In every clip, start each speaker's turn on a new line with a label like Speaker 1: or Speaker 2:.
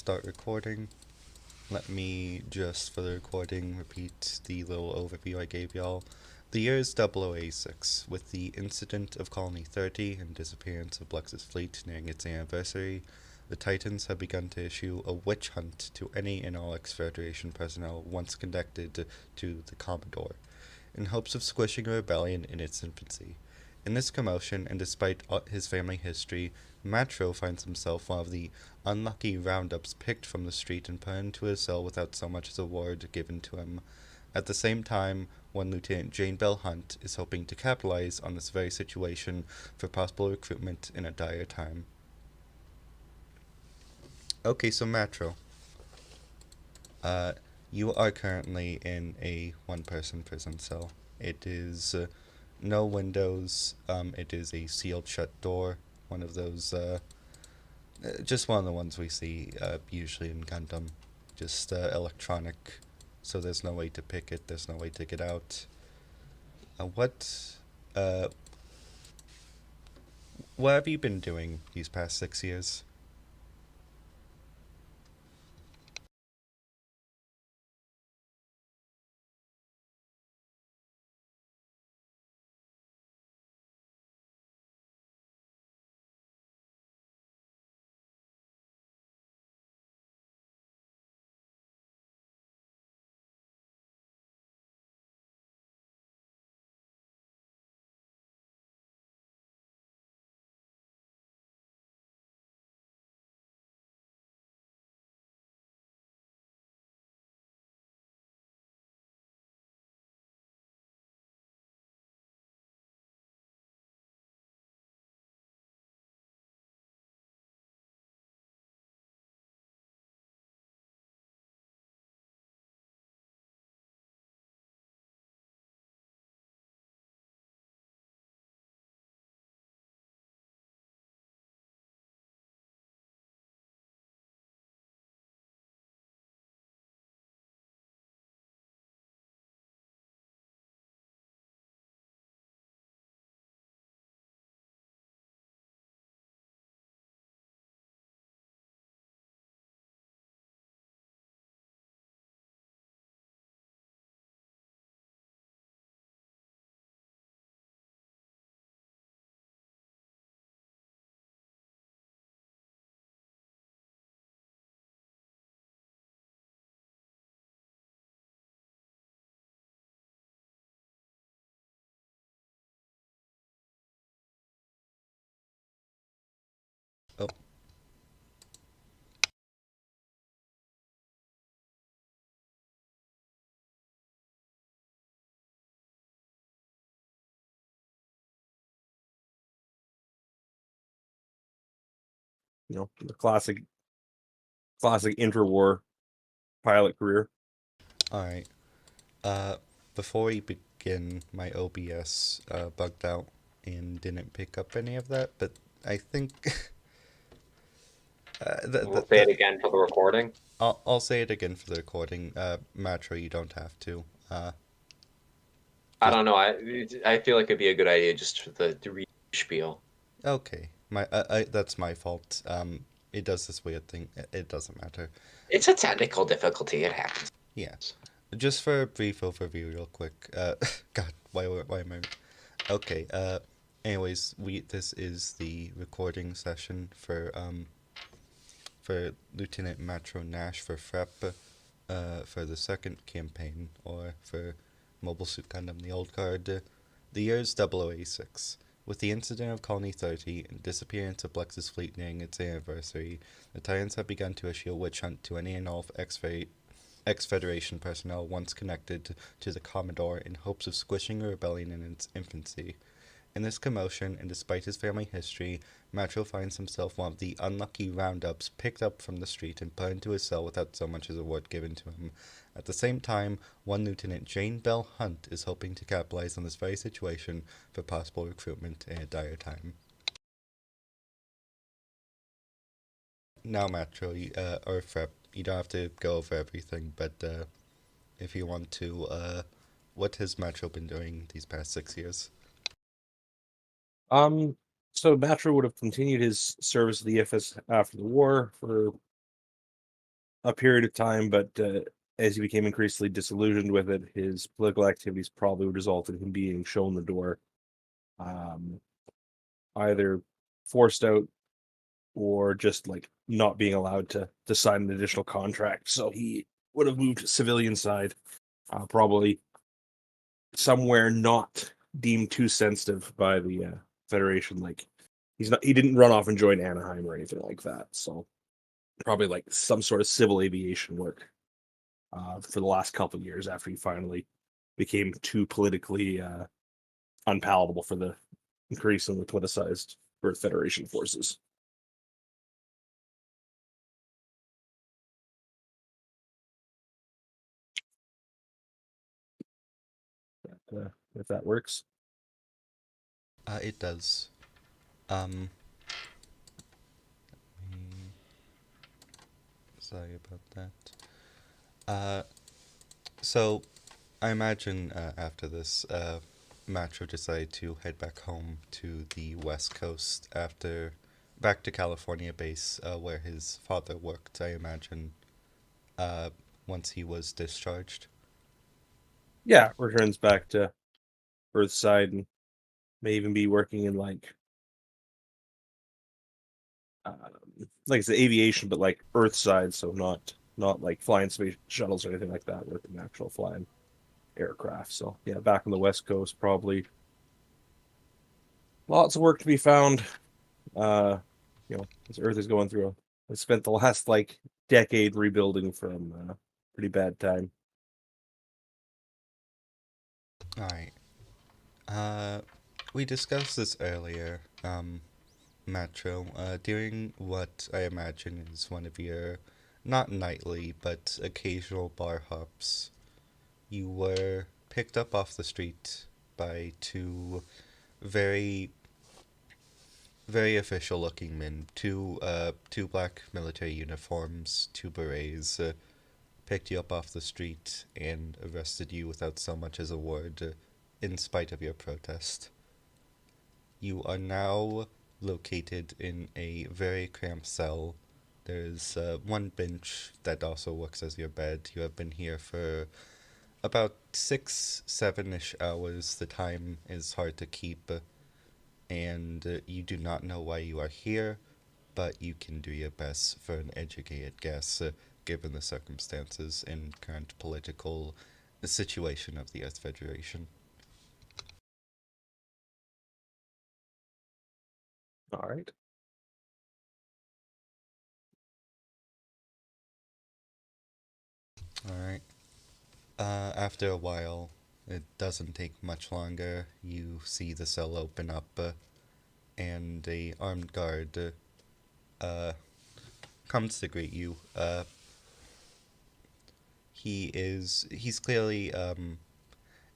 Speaker 1: start recording. Let me just, for the recording, repeat the little overview I gave y'all. The year is 0086, with the incident of Colony 30 and disappearance of Blex's fleet nearing its anniversary. The Titans have begun to issue a witch hunt to any and all X-Federation personnel once connected to the Commodore, in hopes of squishing a rebellion in its infancy. In this commotion, and despite his family history, Mattro finds himself one of the unlucky roundups picked from the street and put into a cell without so much as a word given to him. At the same time, one Lieutenant Jane Bell Hunt is hoping to capitalize on this very situation for possible recruitment in a dire time. Okay, so Mattro, you are currently in a one-person prison cell. It is no windows. It is a sealed shut door. One of those, just one of the ones we see usually in Gundam. Just electronic, so there's no way to pick it. There's no way to get out. Uh, what have you been doing these past 6 years? Oh,
Speaker 2: The classic interwar pilot career.
Speaker 1: alright. Before we begin, my OBS bugged out and didn't pick up any of that, but I think
Speaker 3: We'll say it again for the recording.
Speaker 1: I'll say it again for the recording. Mattro, you don't have to.
Speaker 3: I don't know. I feel like it'd be a good idea just for the read spiel.
Speaker 1: Okay, that's my fault. It does this weird thing. It doesn't matter.
Speaker 3: It's a technical difficulty. It happens.
Speaker 1: Yeah. Just for a brief overview, real quick. God, why am I? Okay. Anyways, this is the recording session for Lieutenant Mattro Nash for FREP, for the second campaign, or for Mobile Suit Gundam: The Old Guard. The year is 0086. With the incident of Colony 30 and disappearance of Blex's fleet nearing its anniversary, the Titans have begun to issue a witch hunt to any and all X-Federation personnel once connected to the Commodore in hopes of squishing a rebellion in its infancy. In this commotion, and despite his family history, Mattro finds himself one of the unlucky roundups picked up from the street and put into a cell without so much as a word given to him. At the same time, one Lieutenant Jane Bell Hunt is hoping to capitalize on this very situation for possible recruitment in a dire time. Now, Mattro, or Frep, you don't have to go over everything, but if you want to, what has Mattro been doing these past 6 years?
Speaker 2: So Mattro would have continued his service to the EFS after the war for a period of time, but as he became increasingly disillusioned with it, his political activities probably resulted in him being shown the door, um, either forced out or just like not being allowed to sign an additional contract. So he would have moved to civilian side, probably somewhere not deemed too sensitive by the Federation. Like he didn't run off and join Anaheim or anything like that. So probably like some sort of civil aviation work for the last couple of years after he finally became too politically unpalatable for the increasingly politicized Earth Federation forces. If that works.
Speaker 1: It does. Um, sorry about that. So I imagine after this, Mattro decided to head back home to the West Coast back to California base, where his father worked, I imagine, uh, once he was discharged.
Speaker 2: Yeah, returns back to Earthside and may even be working in like I said, aviation, but like Earthside, so not like flying space shuttles or anything like that, working actual flying aircraft. So yeah, back on the West Coast, probably lots of work to be found. Uh, this Earth is going through. I spent the last like decade rebuilding from pretty bad time.
Speaker 1: All right. Uh, we discussed this earlier, Mattro, during what I imagine is one of your not nightly but occasional bar hops. You were picked up off the street by two very very official looking men, two black military uniforms, two berets, picked you up off the street and arrested you without so much as a word, in spite of your protest. You are now located in a very cramped cell. There's one bench that also works as your bed. You have been here for about 7-ish hours. The time is hard to keep, and you do not know why you are here, but you can do your best for an educated guess, given the circumstances and current political situation of the Earth Federation.
Speaker 2: All right.
Speaker 1: Alright. After a while, it doesn't take much longer, you see the cell open up, and a armed guard comes to greet you. He's clearly,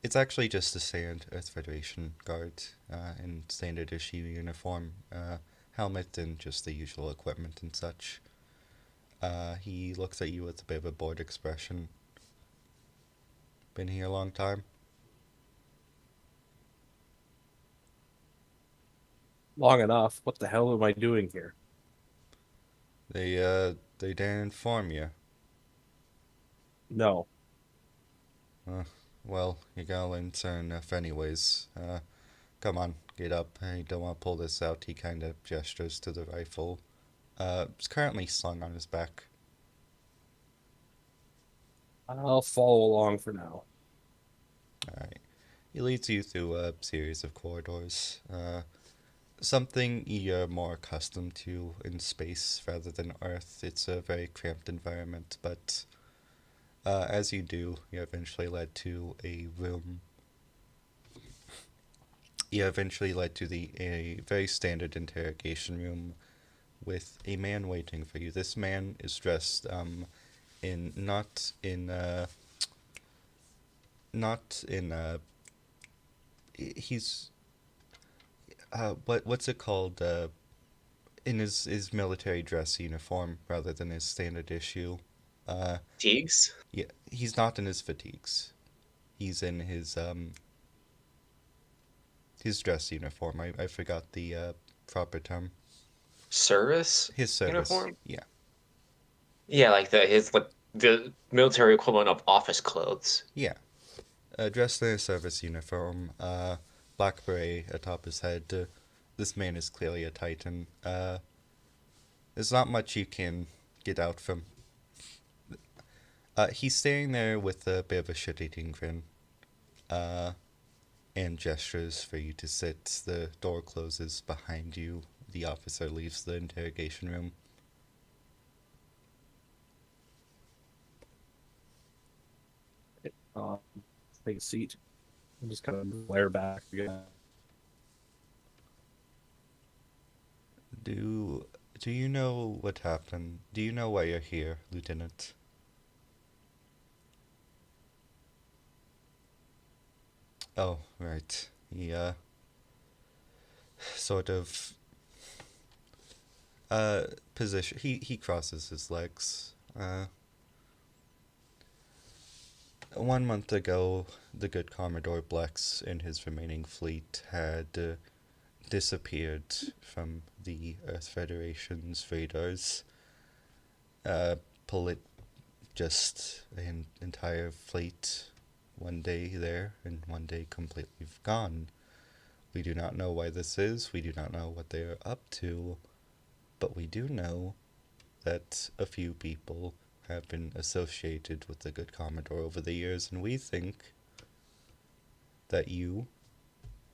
Speaker 1: it's actually just a standard Earth Federation guard, in standard issue uniform, helmet and just the usual equipment and such. He looks at you with a bit of a bored expression. Been here a long time?
Speaker 2: Long enough. What the hell am I doing here?
Speaker 1: They didn't inform you.
Speaker 2: No.
Speaker 1: Well, you gotta learn soon enough anyways. Come on, get up. I don't want to pull this out. He kind of gestures to the rifle. It's currently slung on his back.
Speaker 2: I'll follow along for now.
Speaker 1: Alright. He leads you through a series of corridors. Something you're more accustomed to in space rather than Earth. It's a very cramped environment, but as you do, you're eventually led to a room. You're eventually led to a very standard interrogation room with a man waiting for you. This man is dressed in not in he's what's it called, in his military dress uniform rather than his standard issue.
Speaker 3: Teagues?
Speaker 1: Yeah, he's not in his fatigues. He's in his dress uniform. I forgot the proper term.
Speaker 3: Service
Speaker 1: His service.
Speaker 3: uniform?
Speaker 1: Yeah.
Speaker 3: Yeah, like the military equivalent of office clothes.
Speaker 1: Yeah, dressed in a service uniform, black beret atop his head. This man is clearly a titan. There's not much you can get out from. He's standing there with a bit of a shit-eating grin, uh, and gestures for you to sit. The door closes behind you. The officer leaves the interrogation room.
Speaker 2: Uh, Take a seat and just kind of glare back again.
Speaker 1: Do do you know what happened? Do you know why you're here, Lieutenant? Oh, right. He sort of position. He crosses his legs. 1 month ago, the good Commodore Blex and his remaining fleet had disappeared from the Earth Federation's radars. Pull just an entire fleet one day there and one day completely gone. We do not know why this is. We do not know what they are up to. But we do know that a few people have been associated with the good Commodore over the years, and we think that you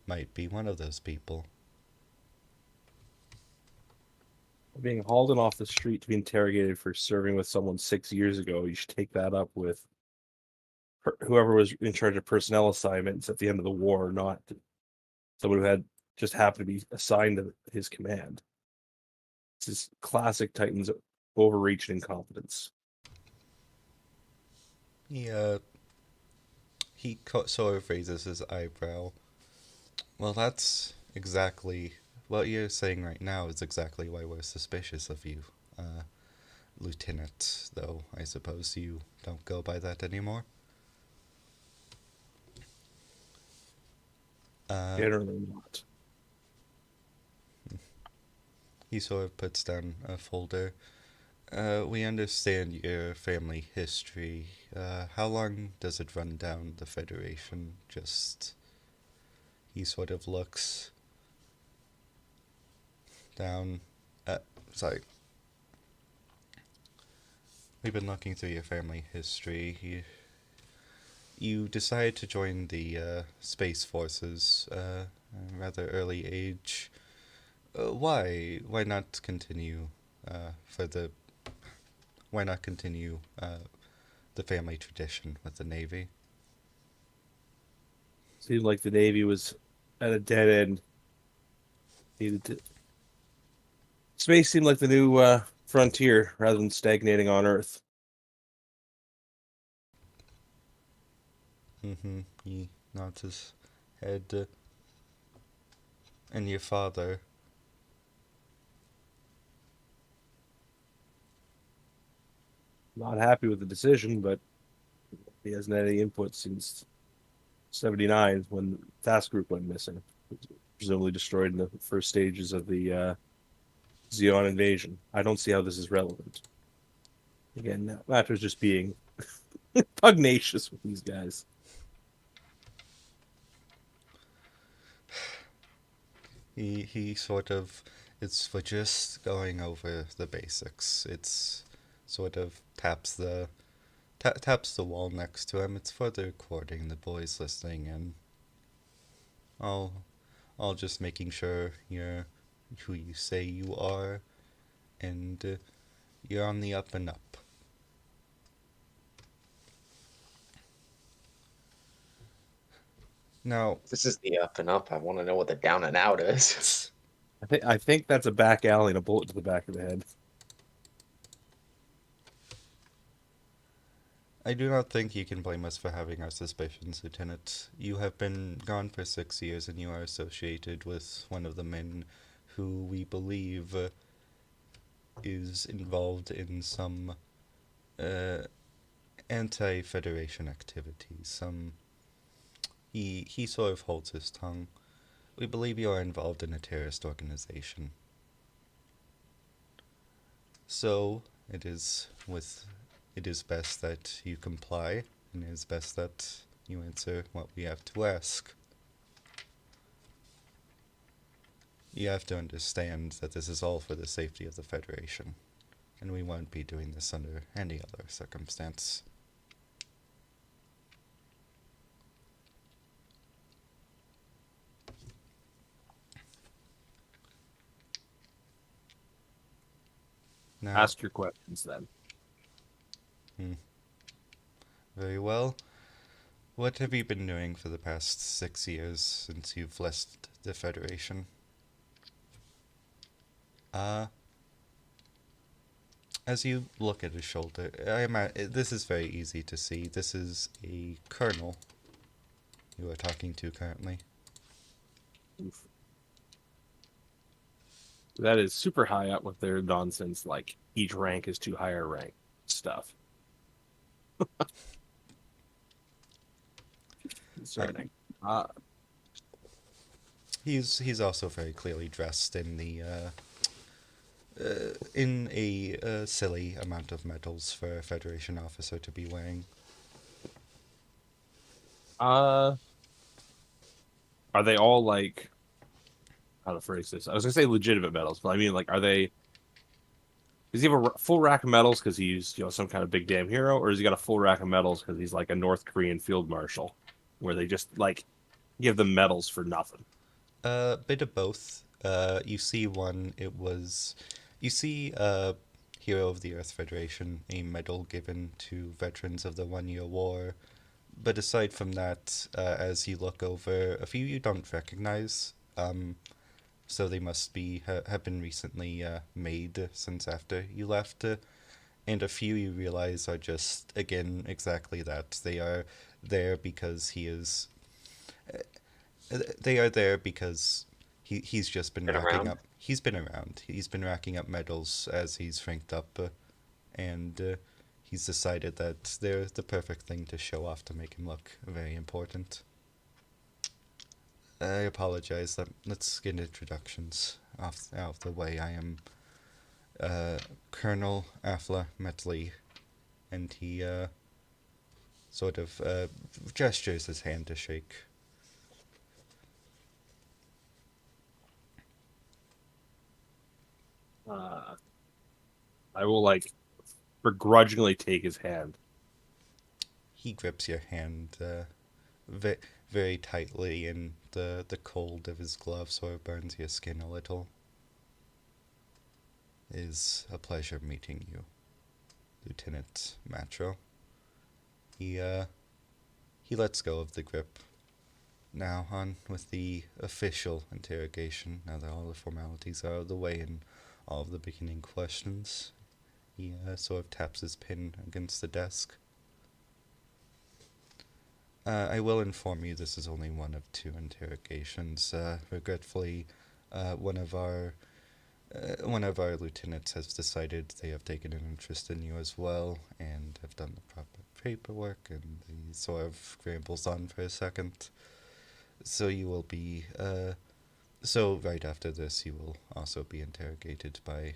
Speaker 1: might be one of those people.
Speaker 2: Being hauled in off the street to be interrogated for serving with someone 6 years ago, you should take that up with whoever was in charge of personnel assignments at the end of the war, not someone who had just happened to be assigned to his command. It's just classic Titans overreach and incompetence.
Speaker 1: He sort of raises his eyebrow. Well, that's exactly what you're saying right now is exactly why we're suspicious of you, Lieutenant, though I suppose you don't go by that anymore.
Speaker 2: Generally not.
Speaker 1: He sort of puts down a folder. We understand your family history. How long does it run down the Federation? He sort of looks down. Sorry. We've been looking through your family history. You decided to join the Space Forces at a rather early age. Why? Why not continue for the why not continue the family tradition with the Navy?
Speaker 2: Seemed like the Navy was at a dead end. Space seemed like the new frontier rather than stagnating on Earth.
Speaker 1: He nods his head. And your father?
Speaker 2: Not happy with the decision, but he hasn't had any input since '79 when the task group went missing. Presumably destroyed in the first stages of the Xeon invasion. I don't see how this is relevant. Again, Mattro's just being pugnacious with these guys.
Speaker 1: He sort of it's for just going over the basics. It's sort of taps the wall next to him. It's for the recording. The boys listening in. All just making sure you're who you say you are, and you're on the up and up. Now,
Speaker 3: This is the up and up. I want to know what the down and out is.
Speaker 2: I think that's a back alley and a bullet to the back of the head.
Speaker 1: I do not think you can blame us for having our suspicions, Lieutenant. You have been gone for 6 years and you are associated with one of the men who we believe is involved in some anti-Federation activities. He sort of holds his tongue. We believe you are involved in a terrorist organization. So, it is best that you comply, and it is best that you answer what we have to ask. You have to understand that this is all for the safety of the Federation, and we won't be doing this under any other circumstance. Now,
Speaker 2: Ask your questions then.
Speaker 1: very well. What have you been doing for the past 6 years since you've left the Federation? As you look at his shoulder, this is very easy to see. This is a colonel you are talking to currently.
Speaker 2: Oof. That is super high up with their nonsense, like each rank is too high a rank stuff. Concerning.
Speaker 1: He's also very clearly dressed in a silly amount of medals for a Federation officer to be wearing.
Speaker 2: Are they all like, how to phrase this? I was gonna say legitimate medals, but I mean, like, are they? Does he have a full rack of medals because he's some kind of big damn hero, or has he got a full rack of medals because he's like a North Korean field marshal, where they just like give them medals for nothing?
Speaker 1: Bit of both. You see Hero of the Earth Federation, a medal given to veterans of the 1 Year War. But aside from that, as you look over, a few you don't recognize. So they must have been recently made since after you left. And a few you realize are just, again, exactly that. They are there because he's just been racking up. He's been around. He's been racking up medals as he's ranked up, and he's decided that they're the perfect thing to show off to make him look very important. I apologize. Let's get introductions out of the way. I am Colonel Afla Metley, and he sort of gestures his hand to shake.
Speaker 2: I will like begrudgingly take his hand.
Speaker 1: He grips your hand very tightly, and the cold of his glove sort of burns your skin a little. It is a pleasure meeting you, Lieutenant Mattro. He lets go of the grip. Now on with the official interrogation, now that all the formalities are out of the way and all of the beginning questions. He sort of taps his pin against the desk. I will inform you this is only one of 2 interrogations. Regretfully, one of our lieutenants has decided they have taken an interest in you as well and have done the proper paperwork, and he sort of rambles on for a second. So you will be, so right after this you will also be interrogated by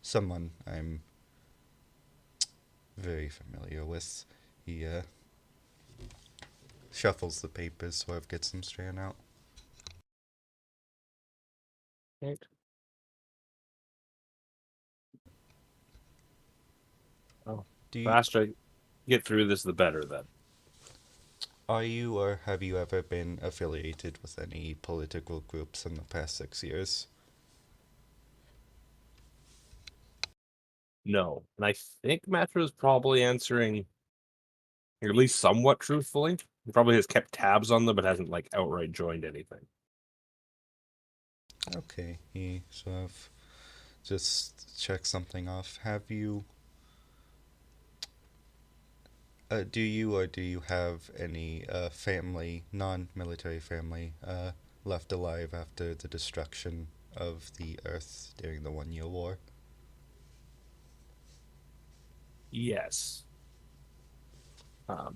Speaker 1: someone I'm very familiar with. He shuffles the papers, sort of gets them straightened out.
Speaker 2: Right. Oh, faster I get through this, the better. Then.
Speaker 1: Are you or have you ever been affiliated with any political groups in the past 6 years?
Speaker 2: No, and I think Mattro is probably answering, or at least somewhat truthfully. He probably has kept tabs on them, but hasn't like outright joined anything.
Speaker 1: Okay, he sort of just checks something off. Have you... do you have any family, non-military family, left alive after the destruction of the Earth during the 1 Year War?
Speaker 2: Yes. I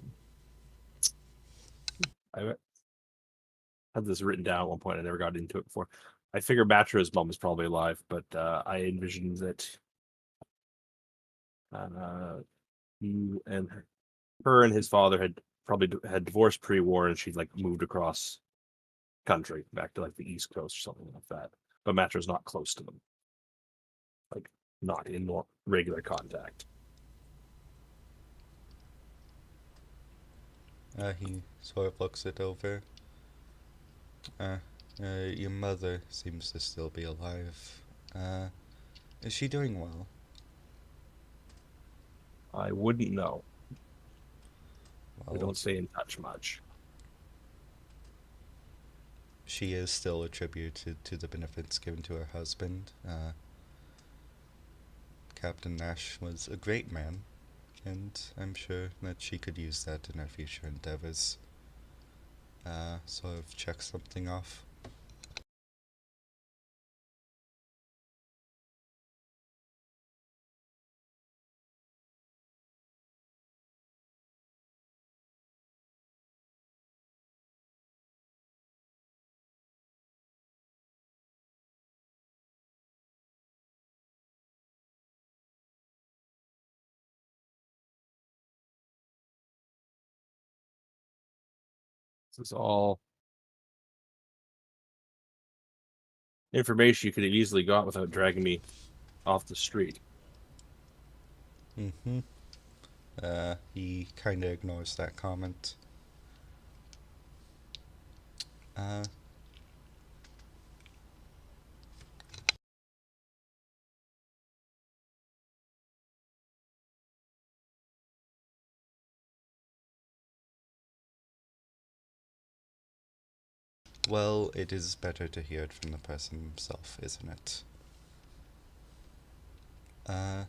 Speaker 2: had this written down at one point. I never got into it before. I figure Matro's mom is probably alive, but I envisioned that He and her and his father had probably had divorced pre-war, and she'd like moved across country back to like the East Coast or something like that. But Mattro's not close to them, like not in regular contact.
Speaker 1: He sort of looks it over. Uh, your mother seems to still be alive. Is she doing well?
Speaker 2: I wouldn't know. We
Speaker 1: Well,
Speaker 2: don't stay in touch much.
Speaker 1: she is still attributed to the benefits given to her husband. Captain Nash was a great man, and I'm sure that she could use that in her future endeavors. Sort of check something off.
Speaker 2: This is all information you could have easily got without dragging me off the street.
Speaker 1: Mm-hmm. He kinda ignores that comment. Uh, well, it is better to hear it from the person himself, isn't it? Uh,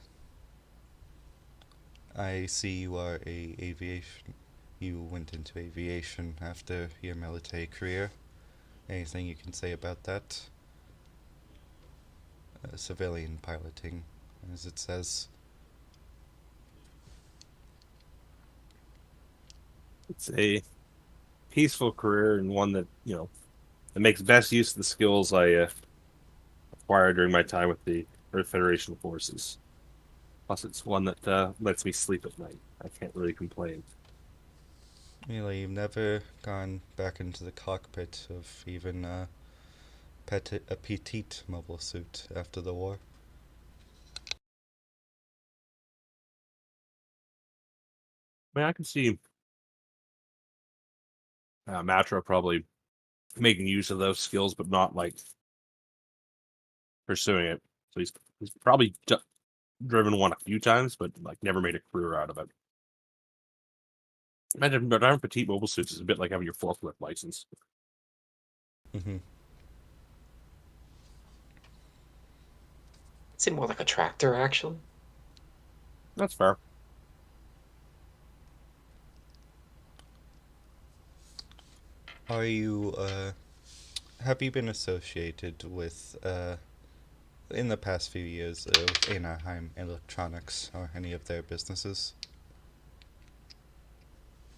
Speaker 1: I see you are a aviation. You went into aviation after your military career. Anything you can say about that? Civilian piloting, as it says.
Speaker 2: It's a peaceful career and one that, that makes best use of the skills I acquired during my time with the Earth Federation forces. Plus, it's one that lets me sleep at night. I can't really complain.
Speaker 1: Really, you've never gone back into the cockpit of even a petite mobile suit after the war?
Speaker 2: I mean, I can see Mattro probably making use of those skills, but not like pursuing it. So he's probably driven one a few times, but like never made a career out of it. Imagine, but having petite mobile suits is a bit like having your forklift license.
Speaker 1: Mm-hmm.
Speaker 3: It seemed more like a tractor, actually.
Speaker 2: That's fair.
Speaker 1: Are you, have you been associated with, in the past few years, with Anaheim Electronics or any of their businesses?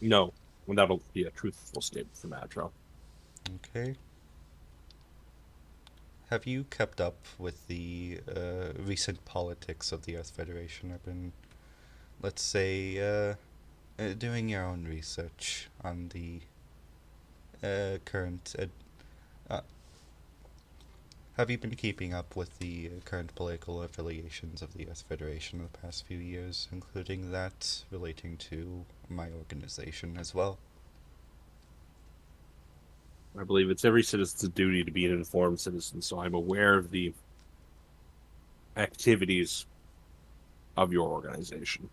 Speaker 2: No, well, that'll be a truthful statement from Mattro.
Speaker 1: Okay. Have you kept up with the recent politics of the Earth Federation? I've been, let's say, doing your own research on the current. Have you been keeping up with the current political affiliations of the Earth Federation in the past few years, including that relating to my organization as well?
Speaker 2: I believe it's every citizen's duty to be an informed citizen, so I'm aware of the activities of your organization.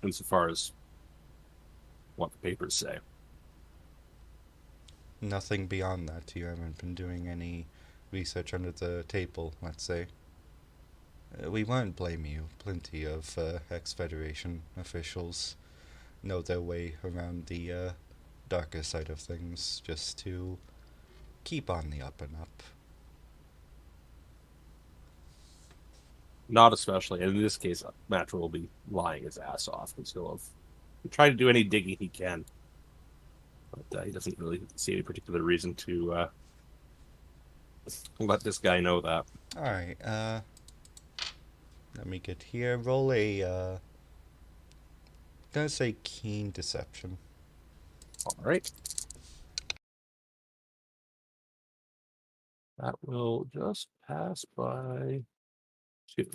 Speaker 2: Insofar as what the papers say.
Speaker 1: Nothing beyond that. You haven't been doing any research under the table, let's say. We won't blame you. Plenty of ex-Federation officials know their way around the darker side of things just to keep on the up and up.
Speaker 2: Not especially. And in this case, Mattro will be lying his ass off because he'll have tried to do any digging he can. But he doesn't really see any particular reason to let this guy know that.
Speaker 1: Alright, Let me get here. Roll a, gonna say keen deception.
Speaker 2: All right. That will just pass by 2.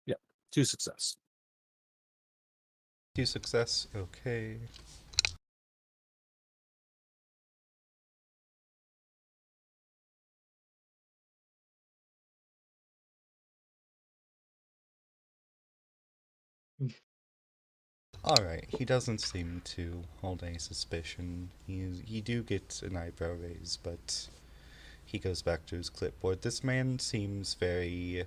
Speaker 2: Yep, 2 success.
Speaker 1: 2 success. Okay. Alright, he doesn't seem to hold any suspicion. He do get an eyebrow raise, but he goes back to his clipboard. This man seems very,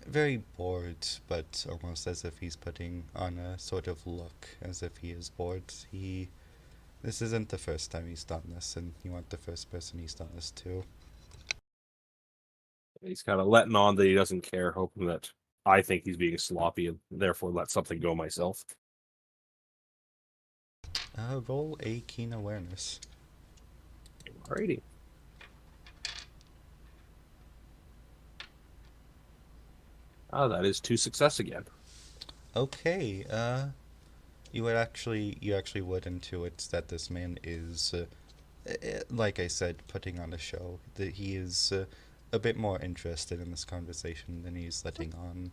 Speaker 1: very bored, but almost as if he's putting on a sort of look, as if he is bored. This isn't the first time he's done this, and you aren't the first person he's done this to.
Speaker 2: He's kind of letting on that he doesn't care, hoping that I think he's being sloppy and therefore let something go myself.
Speaker 1: Roll a keen awareness.
Speaker 2: Alrighty. That is 2 success again.
Speaker 1: Okay, you actually would intuit that this man is, like I said, putting on a show. That he is a bit more interested in this conversation than he's letting on,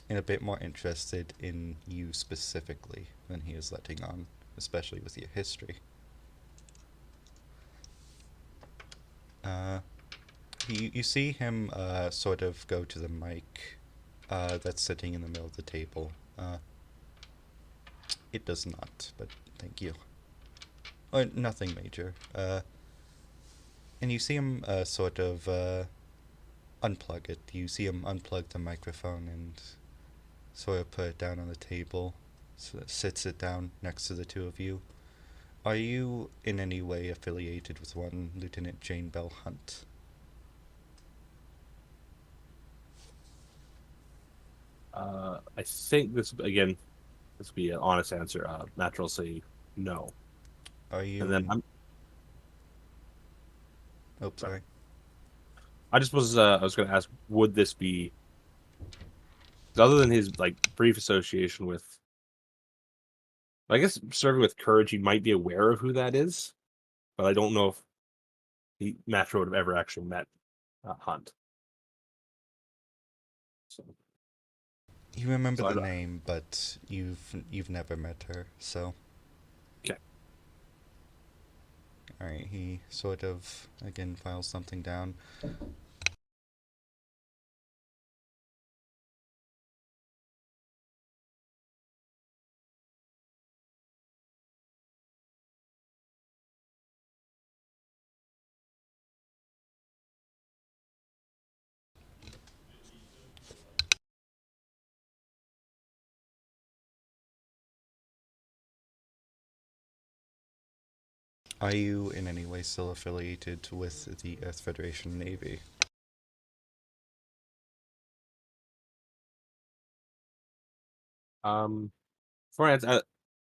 Speaker 1: and a bit more interested in you specifically than he is letting on, especially with your history. You see him sort of go to the mic that's sitting in the middle of the table. It does not, but thank you. Or nothing major. And you see him sort of unplug it. You see him unplug the microphone and sort of put it down on the table. So sits it down next to the two of you. Are you in any way affiliated with one Lieutenant Jane Bell Hunt?
Speaker 2: I think this will be an honest answer. Mattro will say no.
Speaker 1: Are you?
Speaker 2: And then
Speaker 1: Oh, sorry.
Speaker 2: I was going to ask, would this be, other than his like brief association with, I guess serving with courage, he might be aware of who that is, but I don't know if Mattro would have ever actually met Hunt. So,
Speaker 1: You remember
Speaker 2: So
Speaker 1: the name, but you've never met her, so.
Speaker 2: Okay.
Speaker 1: Alright, he sort of again files something down. Are you in any way still affiliated with the Earth Federation Navy?
Speaker 2: for instance,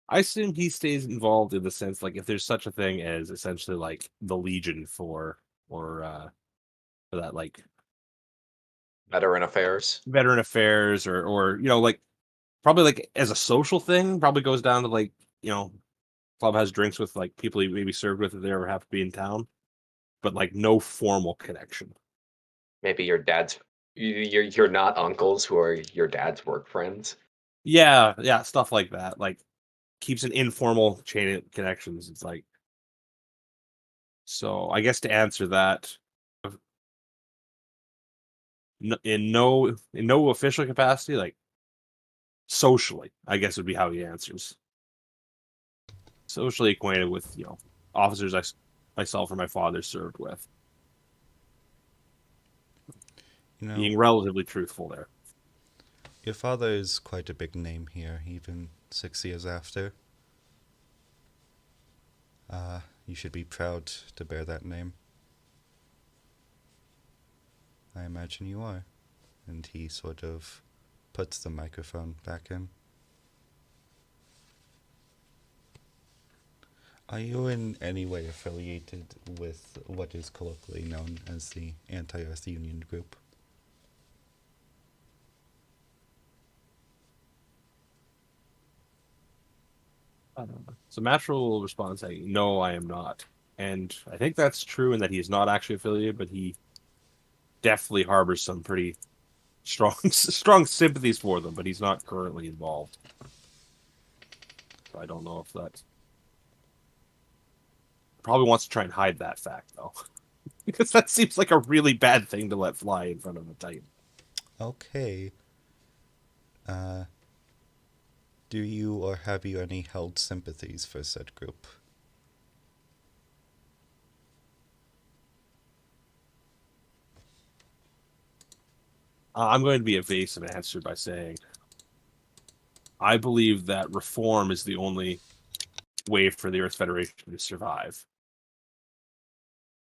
Speaker 2: I assume he stays involved in the sense, like, if there's such a thing as essentially like the Legion for that, like
Speaker 3: Veteran affairs.
Speaker 2: veteran affairs, or like probably like as a social thing, probably goes down to like, club has drinks with like people he maybe served with if they ever have to be in town, but like no formal connection.
Speaker 3: Maybe your dad's. You're not uncles who are your dad's work friends.
Speaker 2: Yeah, stuff like that. Like keeps an informal chain of connections. It's like, so I guess to answer that, in no official capacity, like socially, I guess would be how he answers. Socially acquainted with officers myself or my father served with.
Speaker 1: You know,
Speaker 2: Being relatively truthful there.
Speaker 1: your father is quite a big name here, even 6 years after. You should be proud to bear that name. I imagine you are. And he sort of puts the microphone back in. Are you in any way affiliated with what is colloquially known as the Anti-Earth Union Group?
Speaker 2: So Mattro will respond saying, "No, I am not." And I think that's true in that he is not actually affiliated, but he definitely harbors some pretty strong sympathies for them, but he's not currently involved. So I don't know if that probably wants to try and hide that fact though. Because that seems like a really bad thing to let fly in front of a Titan.
Speaker 1: Okay. Uh, do you or have you any held sympathies for said group?
Speaker 2: I'm going to be evasive and answer by saying I believe that reform is the only way for the Earth Federation to survive.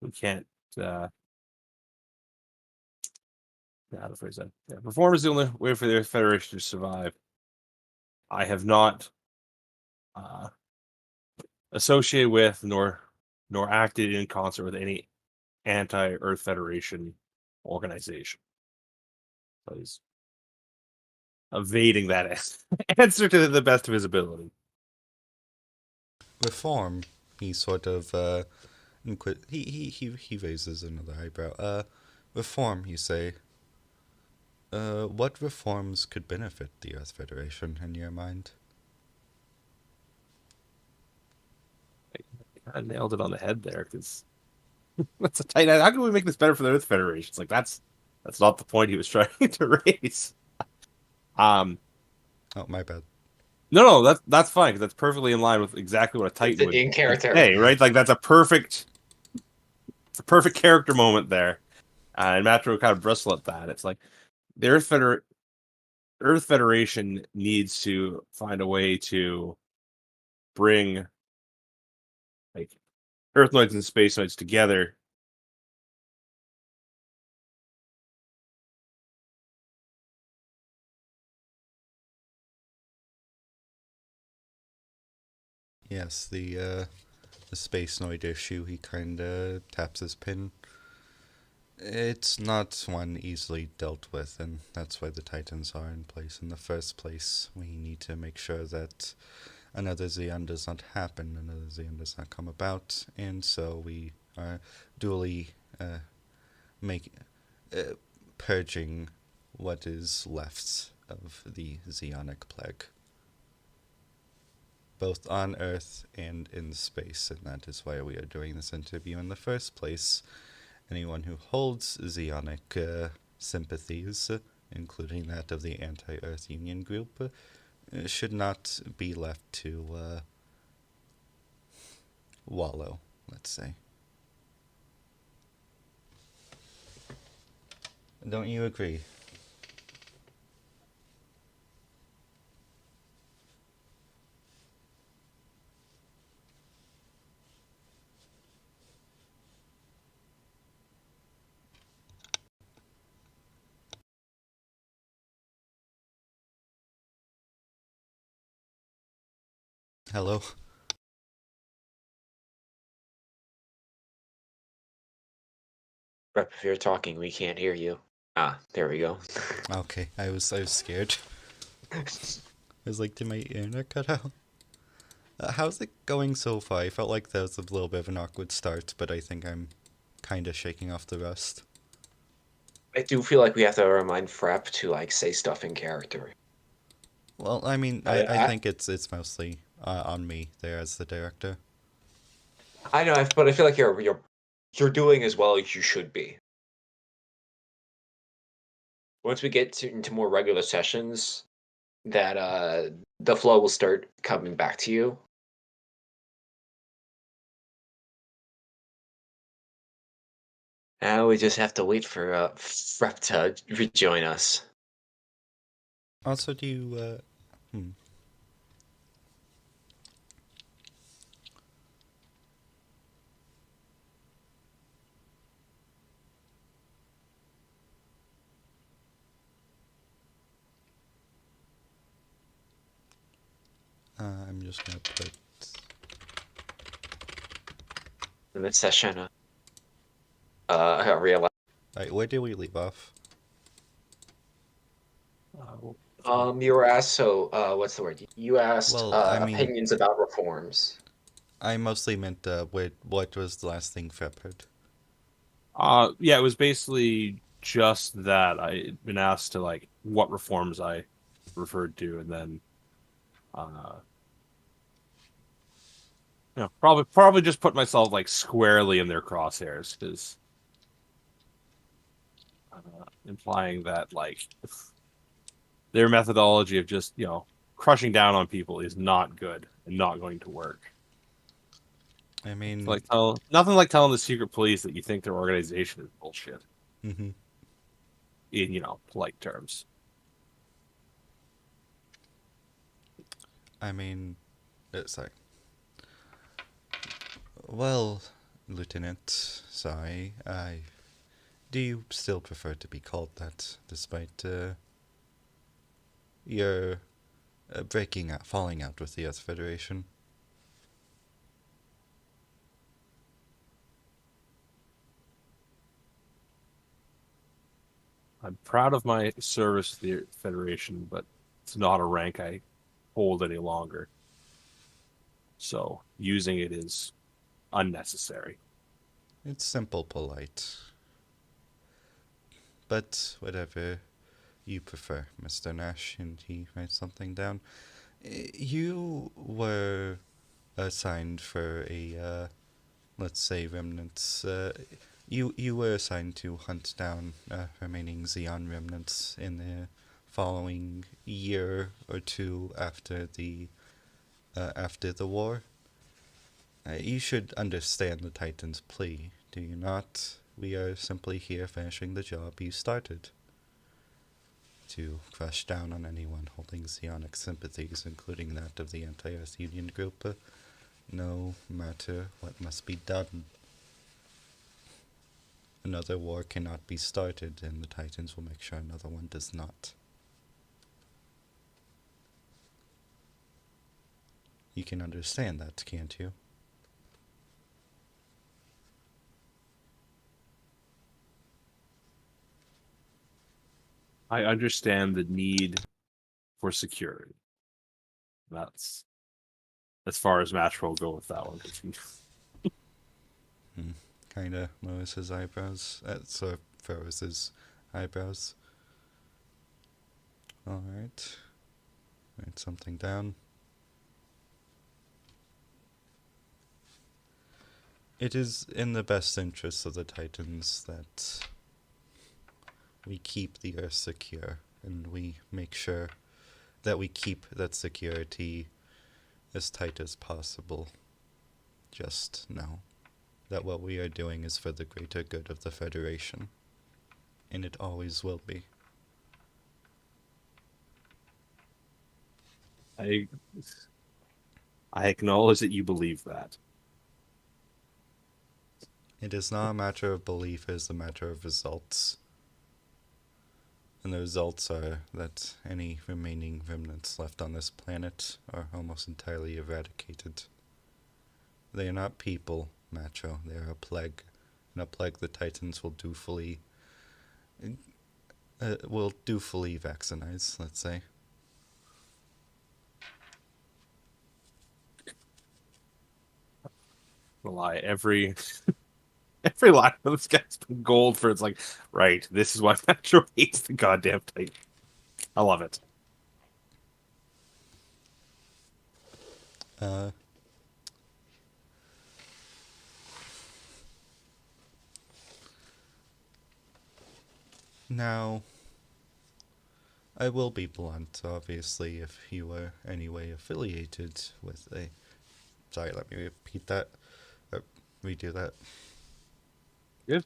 Speaker 2: We can't. How to phrase that? Yeah, reform is the only way for the Earth Federation to survive. I have not associated with nor acted in concert with any anti-Earth Federation organization. So he's evading that answer to the best of his ability.
Speaker 1: Reform. He sort of he raises another eyebrow. Reform, you say. What reforms could benefit the Earth Federation in your mind?
Speaker 2: I nailed it on the head there because that's a tight. How can we make this better for the Earth Federation? It's like that's not the point he was trying to raise.
Speaker 1: Oh, my bad.
Speaker 2: No, that's fine because that's perfectly in line with exactly what a Titan would
Speaker 3: in character.
Speaker 2: say, right? Like that's a perfect character moment there. And Mattro kind of bristle at that. It's like the Earth Federation needs to find a way to bring like Earthnoids and Spacenoids together.
Speaker 1: Yes, the Space Noid issue, he kinda taps his pin. It's not one easily dealt with, and that's why the Titans are in place in the first place. We need to make sure that another Xeon does not happen, another Xeon does not come about, and so we are duly make, purging what is left of the Xeonic plague, both on Earth and in space, and that is why we are doing this interview in the first place. Anyone who holds Xeonic sympathies, including that of the Anti-Earth Union group, should not be left to wallow, let's say. Don't you agree? Hello?
Speaker 3: Rep, if you're talking, we can't hear you. Ah, there we go.
Speaker 1: Okay, I was scared. I was like, did my internet cut out? How's it going so far? I felt like there was a little bit of an awkward start, but I think I'm kind of shaking off the rust.
Speaker 3: I do feel like we have to remind Frep to like say stuff in character.
Speaker 1: Well, I mean, I think it's mostly on me there as the director.
Speaker 3: I know, but I feel like you're doing as well as you should be. Once we get into more regular sessions, that the flow will start coming back to you. Now we just have to wait for Frep to rejoin us.
Speaker 1: Also, do you, I'm just gonna put
Speaker 3: in this session. I realize.
Speaker 1: Right, where do we leave off?
Speaker 3: You were asked. So, what's the word? You asked
Speaker 1: Well, I mean,
Speaker 3: opinions about reforms.
Speaker 1: I mostly meant what was the last thing Feb heard?
Speaker 2: Yeah, it was basically just that I'd been asked to like what reforms I referred to, and then uh probably just put myself like squarely in their crosshairs because implying that like their methodology of just crushing down on people is not good and not going to work.
Speaker 1: I
Speaker 2: It's
Speaker 1: mean,
Speaker 2: like nothing like telling the secret police that you think their organization is bullshit
Speaker 1: hmm
Speaker 2: in polite terms.
Speaker 1: I mean, sorry. Well, Lieutenant, sorry, do you still prefer to be called that, despite your falling out with the Earth Federation?
Speaker 2: I'm proud of my service to the Federation, but it's not a rank I hold any longer. So using it is unnecessary.
Speaker 1: It's simple, polite. But whatever you prefer, Mr. Nash, and he writes something down. You were assigned for let's say, remnants. You were assigned to hunt down remaining Xeon remnants in the following year or two after the war. You should understand the Titan's plea, do you not? We are simply here finishing the job you started. To crush down on anyone holding Xeonic sympathies, including that of the Anti-Earth Union group, no matter what must be done. Another war cannot be started, and the Titans will make sure another one does not. You can understand that, can't you?
Speaker 2: I understand the need for security. That's as far as Mattro will go with that one.
Speaker 1: Kinda lowers his eyebrows. Sort of furrows his eyebrows. Alright. Write something down. It is in the best interests of the Titans that we keep the Earth secure, and we make sure that we keep that security as tight as possible. Just know that what we are doing is for the greater good of the Federation, and it always will be.
Speaker 2: I acknowledge that you believe that.
Speaker 1: It is not a matter of belief, it is a matter of results. And the results are that any remaining remnants left on this planet are almost entirely eradicated. They are not people, Mattro. They are a plague. And a plague the Titans will dutifully vaccinize, let's say.
Speaker 2: Lie every every line of this guy's been gold for. It's like, right, this is why Mattro hates the goddamn Titan. I love it.
Speaker 1: Now, I will be blunt, obviously, if you were anyway affiliated with a... Sorry, let me repeat that. Redo that.
Speaker 2: Good.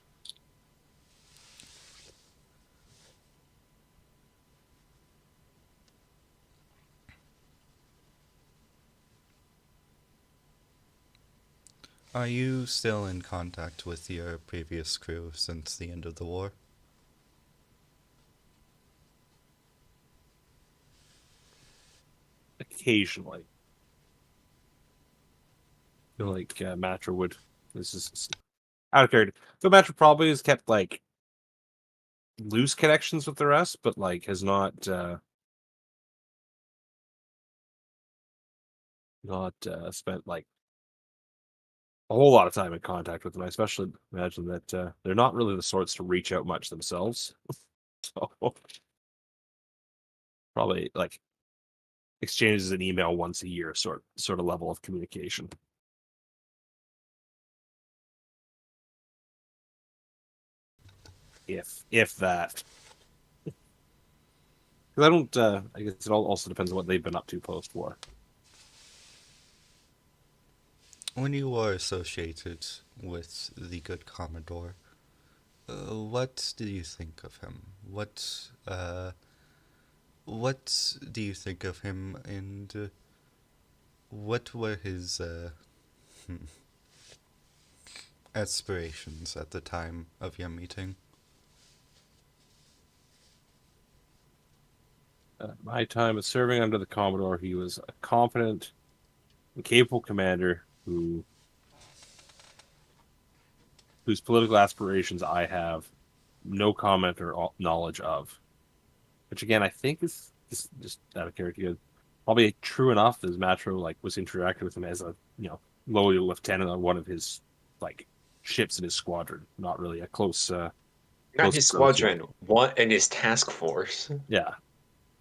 Speaker 1: Are you still in contact with your previous crew since the end of the war?
Speaker 2: Occasionally. I feel like Mattro would This is out of character. So Mattro probably has kept like loose connections with the rest, but like has not spent like a whole lot of time in contact with them. I especially imagine that they're not really the sorts to reach out much themselves. So probably like exchanges an email once a year, sort of level of communication. If that. Because I don't. I guess it all also depends on what they've been up to post war.
Speaker 1: When you are associated with the good Commodore, what do you think of him? What do you think of him, and what were his aspirations at the time of your meeting?
Speaker 2: My time of serving under the Commodore, he was a competent and capable commander whose political aspirations I have no comment or knowledge of. Which again, I think is just out of character. Probably true enough, as Mattro like was interacting with him as a loyal lieutenant on one of his like ships in his squadron. Not really a close.
Speaker 3: Not
Speaker 2: Close
Speaker 3: his
Speaker 2: associate.
Speaker 3: squadron, one and his task force.
Speaker 2: Yeah.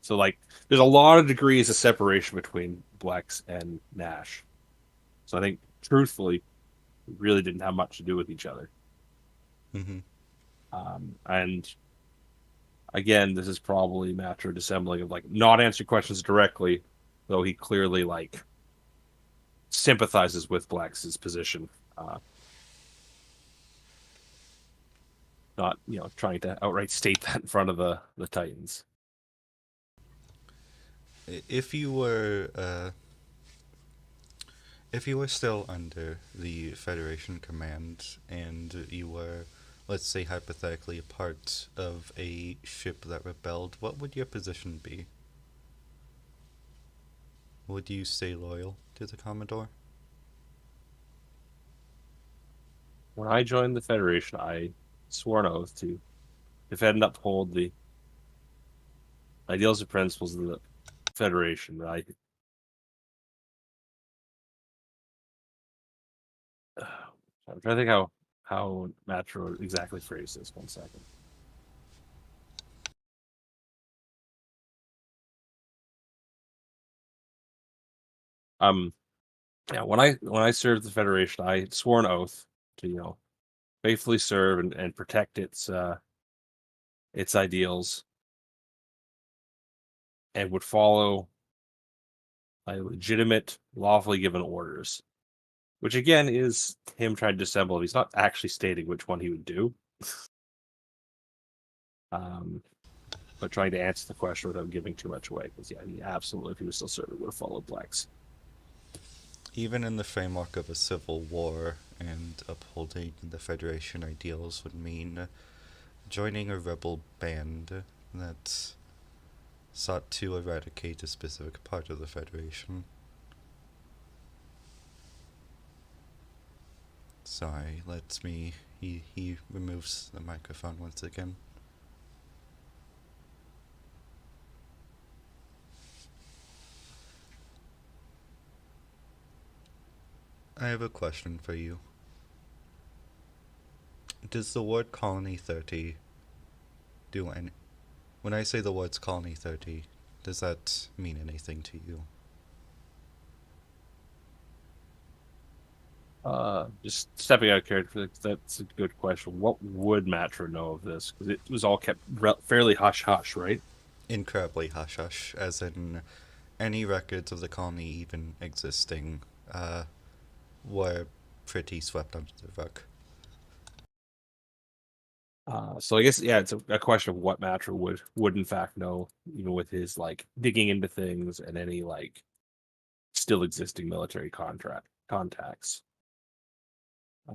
Speaker 2: So like, there's a lot of degrees of separation between Blex and Nash. So I think, truthfully, we really didn't have much to do with each other.
Speaker 1: Mm-hmm.
Speaker 2: And again, this is probably Mattro dissembling of like not answering questions directly, though he clearly like sympathizes with Blex's position. Not trying to outright state that in front of the Titans.
Speaker 1: If you were still under the Federation command and you were, let's say hypothetically, a part of a ship that rebelled, what would your position be? Would you stay loyal to the Commodore?
Speaker 2: When I joined the Federation, I swore an oath to defend and uphold the ideals and principles of the Federation. I'm trying to think how Mattro exactly phrased this. 1 second. Yeah, when I served the Federation, I swore an oath to faithfully serve and protect its ideals, and would follow legitimate, lawfully given orders. Which again is him trying to dissemble. He's not actually stating which one he would do. But trying to answer the question without giving too much away. Because yeah, he absolutely, if he was still serving, would have followed Blex.
Speaker 1: Even in the framework of a civil war, and upholding the Federation ideals would mean joining a rebel band that sought to eradicate a specific part of the Federation. Sorry, he removes the microphone once again. I have a question for you. Does the word Colony 30 do any... When I say the words Colony 30, does that mean anything to you?
Speaker 2: Just stepping out of character, that's a good question. What would Mattro know of this? Because it was all kept fairly hush-hush, right?
Speaker 1: Incredibly hush-hush, as in any records of the colony even existing were pretty swept under the rug.
Speaker 2: So I guess it's a question of what Mattro would in fact know, even with his like digging into things and any like still existing military contacts. I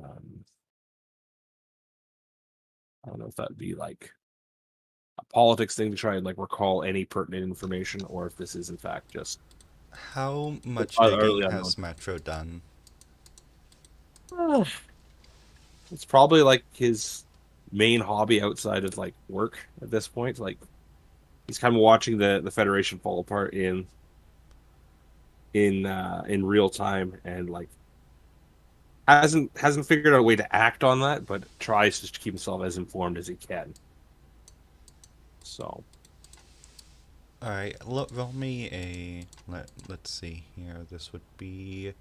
Speaker 2: don't know if that'd be like a politics thing to try and like recall any pertinent information, or if this is in fact just
Speaker 1: How much
Speaker 2: early
Speaker 1: digging
Speaker 2: unknown.
Speaker 1: has Mattro done?
Speaker 2: It's probably like his main hobby outside of like work at this point. Like he's kind of watching the Federation fall apart in real time, and like hasn't figured out a way to act on that, but tries to keep himself as informed as he can. So
Speaker 1: Alright, roll me a... let's see here. This would be...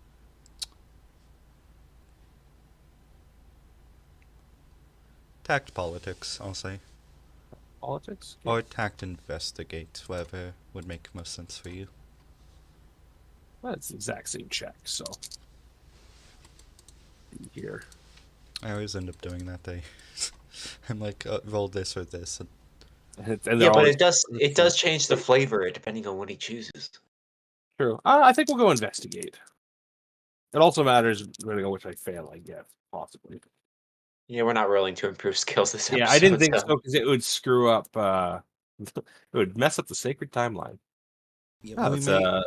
Speaker 1: tact politics, I'll say.
Speaker 2: politics,
Speaker 1: Or tact investigate, whatever would make most sense for you.
Speaker 2: well, it's the exact same check. So here,
Speaker 1: I always end up doing that day. I'm like, roll this or this.
Speaker 2: and
Speaker 3: Yeah,
Speaker 2: they're
Speaker 3: but
Speaker 2: always
Speaker 3: it does change the flavor depending on what he chooses.
Speaker 2: true. I think we'll go investigate. It also matters going to go which I fail, I guess, possibly.
Speaker 3: Yeah, we're not rolling to improve skills this episode.
Speaker 2: Yeah, I didn't think so because it would screw up. It would mess up the sacred timeline.
Speaker 1: Yeah,
Speaker 2: Oh, it's a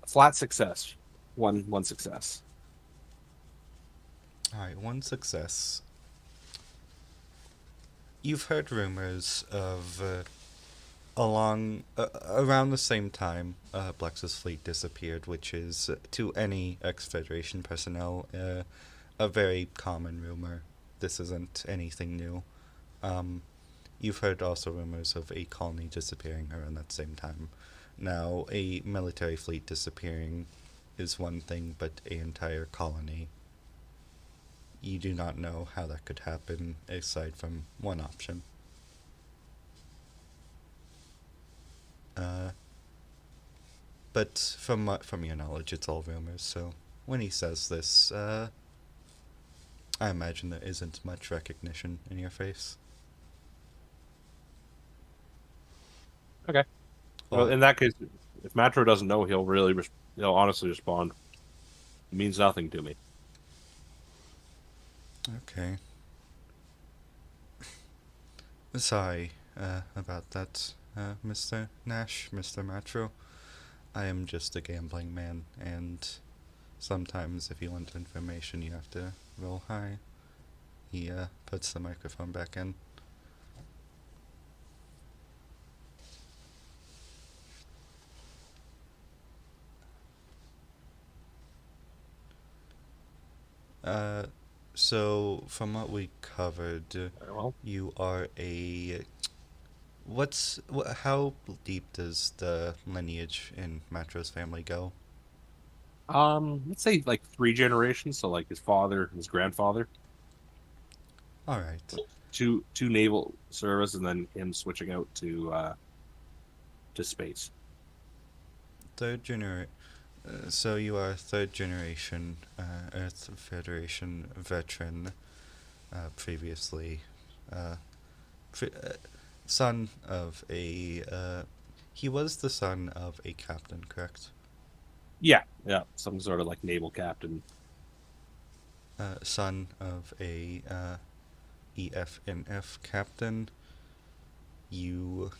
Speaker 2: flat success. One success.
Speaker 1: Alright, one success. You've heard rumors of around the same time Blex's fleet disappeared, which is to any ex-Federation personnel a very common rumor. This isn't anything new. You've heard also rumors of a colony disappearing around that same time. Now, a military fleet disappearing is one thing, but an entire colony, you do not know how that could happen aside from one option. But from your knowledge, it's all rumors. So when he says this, I imagine there isn't much recognition in your face.
Speaker 2: Okay. Well, in that case, if Mattro doesn't know, he'll honestly respond. It means nothing to me.
Speaker 1: Okay. Sorry about that, Mr. Nash, Mr. Mattro. I am just a gambling man, and sometimes if you want information, you have to roll high. He puts the microphone back in. So from what we covered,
Speaker 2: Well,
Speaker 1: you are a... how deep does the lineage in Mattro's family go?
Speaker 2: let's say like 3 generations. So like his father, his grandfather,
Speaker 1: Alright.
Speaker 2: two naval service, and then him switching out to space.
Speaker 1: Third generation. So you are third generation Earth Federation veteran, previously son of a. He was the son of a captain, correct?
Speaker 2: Yeah, some sort of like naval captain.
Speaker 1: Son of a EFNF captain. You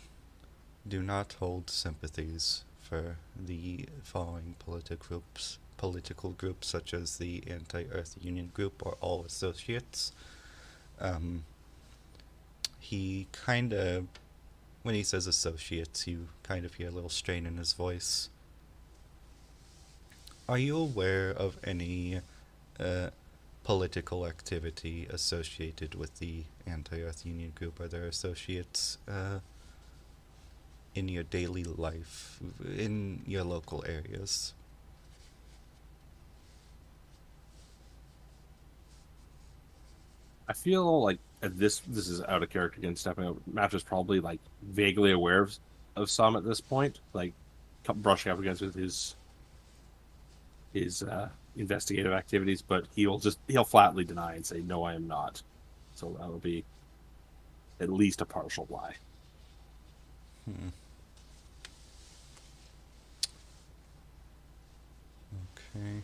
Speaker 1: do not hold sympathies for the following political groups such as the Anti-Earth Union Group or All Associates. He kind of, when he says associates, you kind of hear a little strain in his voice. Are you aware of any political activity associated with the Anti-Earth Union Group or their associates in your daily life, in your local areas?
Speaker 2: I feel like this is out of character again. Stepping out, Match is probably like vaguely aware of some at this point, like brushing up against with his investigative activities, but he'll flatly deny and say, "No, I am not." So that will be at least a partial lie.
Speaker 1: Okay.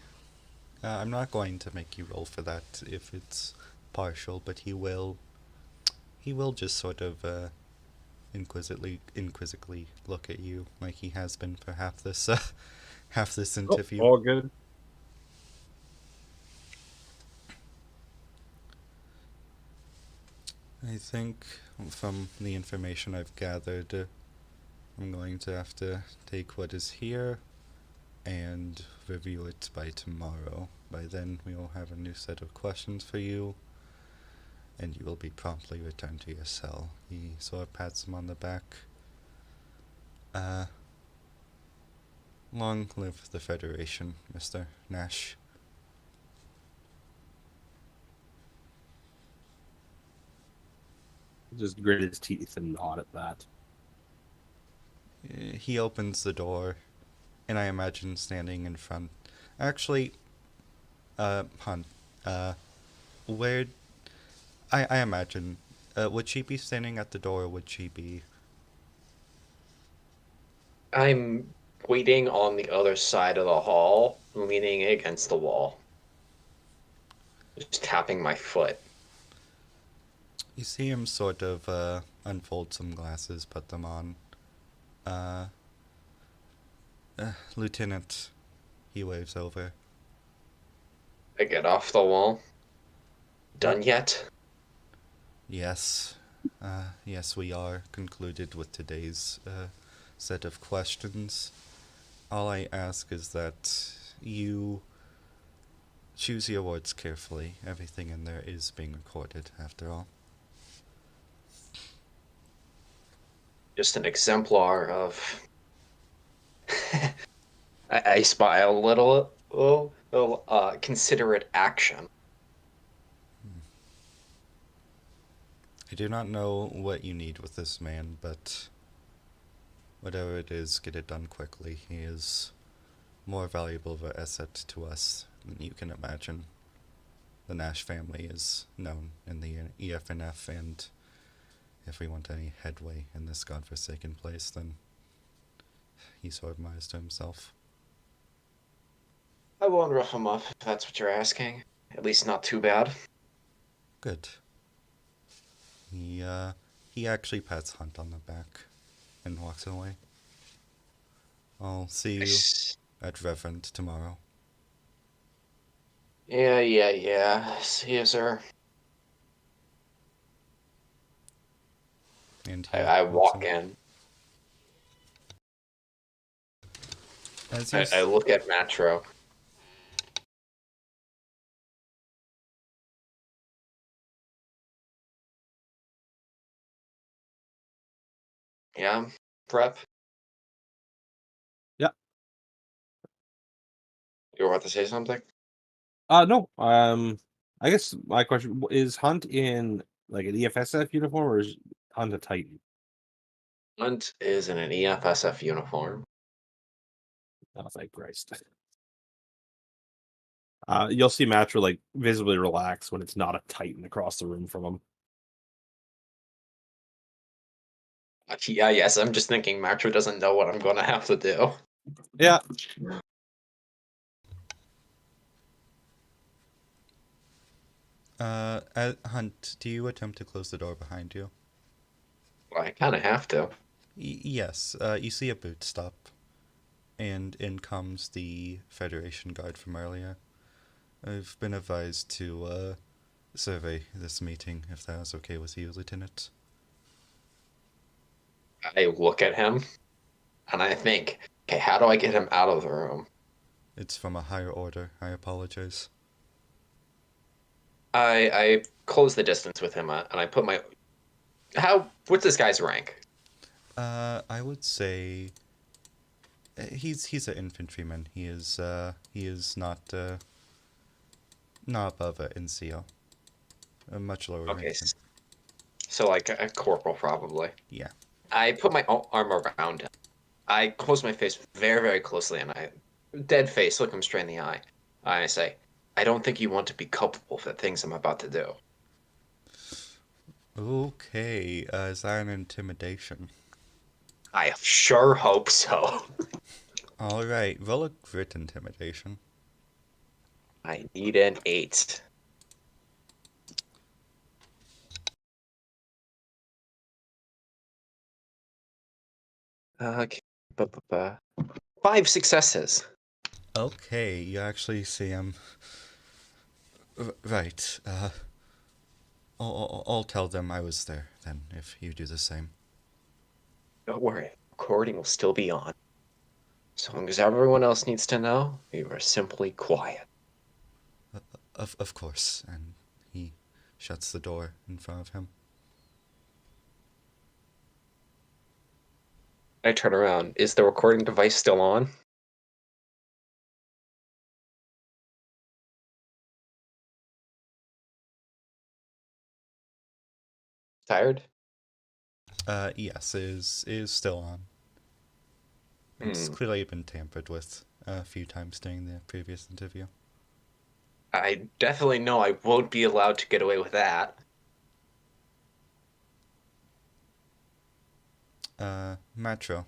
Speaker 1: I'm not going to make you roll for that if it's partial, but he will just sort of inquisitively look at you like he has been for half this interview.
Speaker 2: All good.
Speaker 1: I think from the information I've gathered, I'm going to have to take what is here and review it by tomorrow. By then, we will have a new set of questions for you, and you will be promptly returned to your cell. He sort of pats him on the back. Long live the Federation, Mr. Nash.
Speaker 2: Just grit his teeth and nod at that.
Speaker 1: He opens the door, and I imagine standing in front. Actually, Hunt, where. I imagine. Would she be standing at the door, or would she be.
Speaker 3: I'm waiting on the other side of the hall, leaning against the wall. Just tapping my foot.
Speaker 1: You see him sort of, unfold some glasses, put them on. Lieutenant, he waves over.
Speaker 3: I get off the wall. Done yet?
Speaker 1: Yes. Yes, we are concluded with today's, set of questions. All I ask is that you choose your words carefully. Everything in there is being recorded, after all.
Speaker 3: Just an exemplar of. I smile a little considerate action.
Speaker 1: I do not know what you need with this man, but whatever it is, get it done quickly. He is more valuable of an asset to us than you can imagine. The Nash family is known in the EFNF, and if we want any headway in this godforsaken place, then he sort of mires to himself.
Speaker 3: I won't rough him up if that's what you're asking. At least not too bad.
Speaker 1: Good. He actually pats Hunt on the back and walks away. I'll see you at Reverend tomorrow.
Speaker 3: Yeah. See you, sir.
Speaker 1: And
Speaker 3: I walk in.
Speaker 1: As
Speaker 3: I look at Mattro. Yeah, prep.
Speaker 2: Yeah.
Speaker 3: You were about to say something?
Speaker 2: No. I guess my question is: Hunt in like an EFSF uniform, or is Hunt a Titan?
Speaker 3: Hunt is in an EFSF uniform.
Speaker 2: Oh, thank Christ. You'll see Mattro like visibly relax when it's not a Titan across the room from him.
Speaker 3: Yeah, yes, I'm just thinking Mattro doesn't know what I'm going to have to do.
Speaker 2: Yeah.
Speaker 1: Hunt, do you attempt to close the door behind you?
Speaker 3: Well, I kind of have to.
Speaker 1: Yes. You see a boot stop, and in comes the Federation guard from earlier. I've been advised to, survey this meeting, if that is okay with you, Lieutenant.
Speaker 3: I look at him, and I think, okay, how do I get him out of the room?
Speaker 1: It's from a higher order. I apologize.
Speaker 3: I close the distance with him, and I put my... What's this guy's rank?
Speaker 1: I would say he's an infantryman. He is not above an NCO. A much lower
Speaker 3: Okay,
Speaker 1: rank.
Speaker 3: so like a corporal probably.
Speaker 1: Yeah.
Speaker 3: I put my arm around him. I close my face very, very closely, and dead face, look him straight in the eye. I say, I don't think you want to be culpable for the things I'm about to do.
Speaker 1: Okay, is that an intimidation?
Speaker 3: I sure hope so.
Speaker 1: Alright, roll a grit intimidation.
Speaker 3: I need an 8. Okay. 5 successes.
Speaker 1: Okay, you actually see him. Right, I'll tell them I was there, then, if you do the same.
Speaker 3: Don't worry, recording will still be on. As long as everyone else needs to know, you are simply quiet.
Speaker 1: Of course, and he shuts the door in front of him.
Speaker 3: I turn around. Is the recording device still on? Tired?
Speaker 1: Yes, it is still on. It's clearly been tampered with a few times during the previous interview.
Speaker 3: I definitely know I won't be allowed to get away with that.
Speaker 1: Mattro.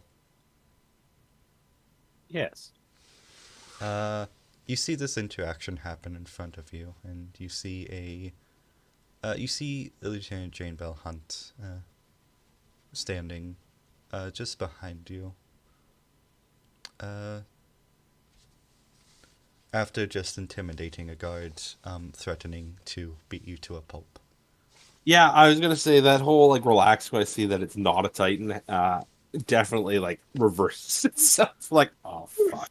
Speaker 2: Yes.
Speaker 1: You see this interaction happen in front of you, and you see Lieutenant Jane Bell Hunt, standing, just behind you. After just intimidating a guard, threatening to beat you to a pulp.
Speaker 2: Yeah, I was gonna say that whole like relax when I see that it's not a Titan, definitely like reverses itself. Like, oh fuck.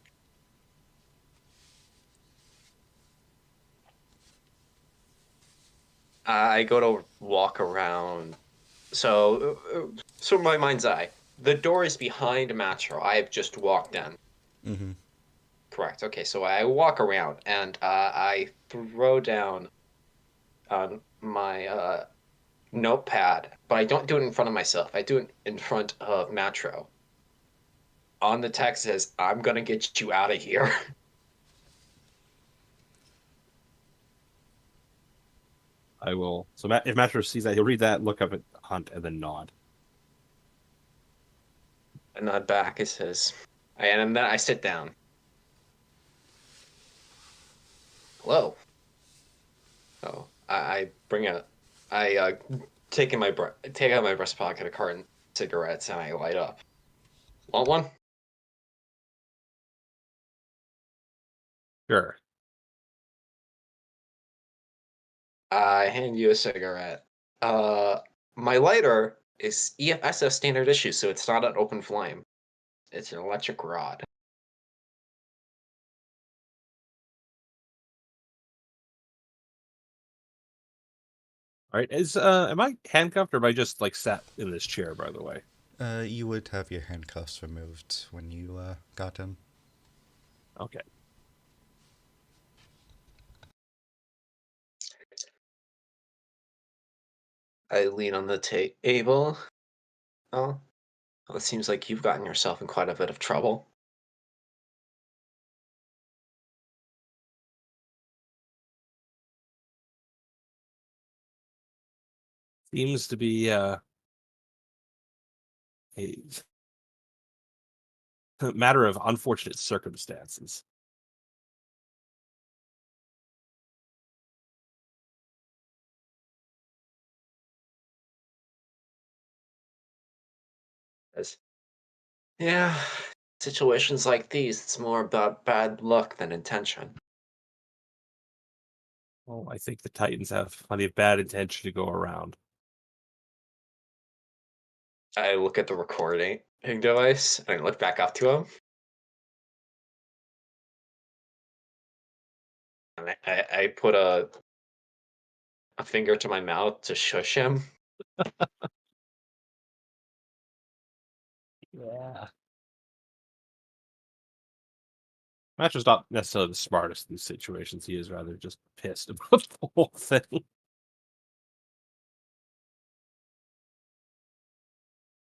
Speaker 3: I go to walk around. So my mind's eye. The door is behind Mattro. I have just walked in.
Speaker 1: Mm-hmm.
Speaker 3: Correct. Okay, so I walk around and I throw down on my notepad, but I don't do it in front of myself. I do it in front of Mattro. On the text says, "I'm gonna get you out of here."
Speaker 2: I will. So if Mattro sees that, he'll read that, look up at Hunt, and then nod.
Speaker 3: I nod back. It says, and then I sit down. Hello. Oh, I bring a, I take take out my breast pocket a carton of cigarettes and I light up. Want one?
Speaker 2: Sure.
Speaker 3: I hand you a cigarette. My lighter is EFSF standard issue, so it's not an open flame. It's an electric rod.
Speaker 2: All right. Am I handcuffed or am I just like sat in this chair? By the way.
Speaker 1: You would have your handcuffs removed when you got in.
Speaker 2: Okay.
Speaker 3: I lean on the table. Oh, well, it seems like you've gotten yourself in quite a bit of trouble.
Speaker 2: Seems to be a matter of unfortunate circumstances.
Speaker 3: As, yeah, situations like these, it's more about bad luck than intention.
Speaker 2: Oh, I think the Titans have plenty of bad intention to go around.
Speaker 3: I look at the recording device and I look back up to him. And I put a finger to my mouth to shush him.
Speaker 2: Yeah. Matcher's not necessarily the smartest in these situations. He is rather just pissed about the whole thing.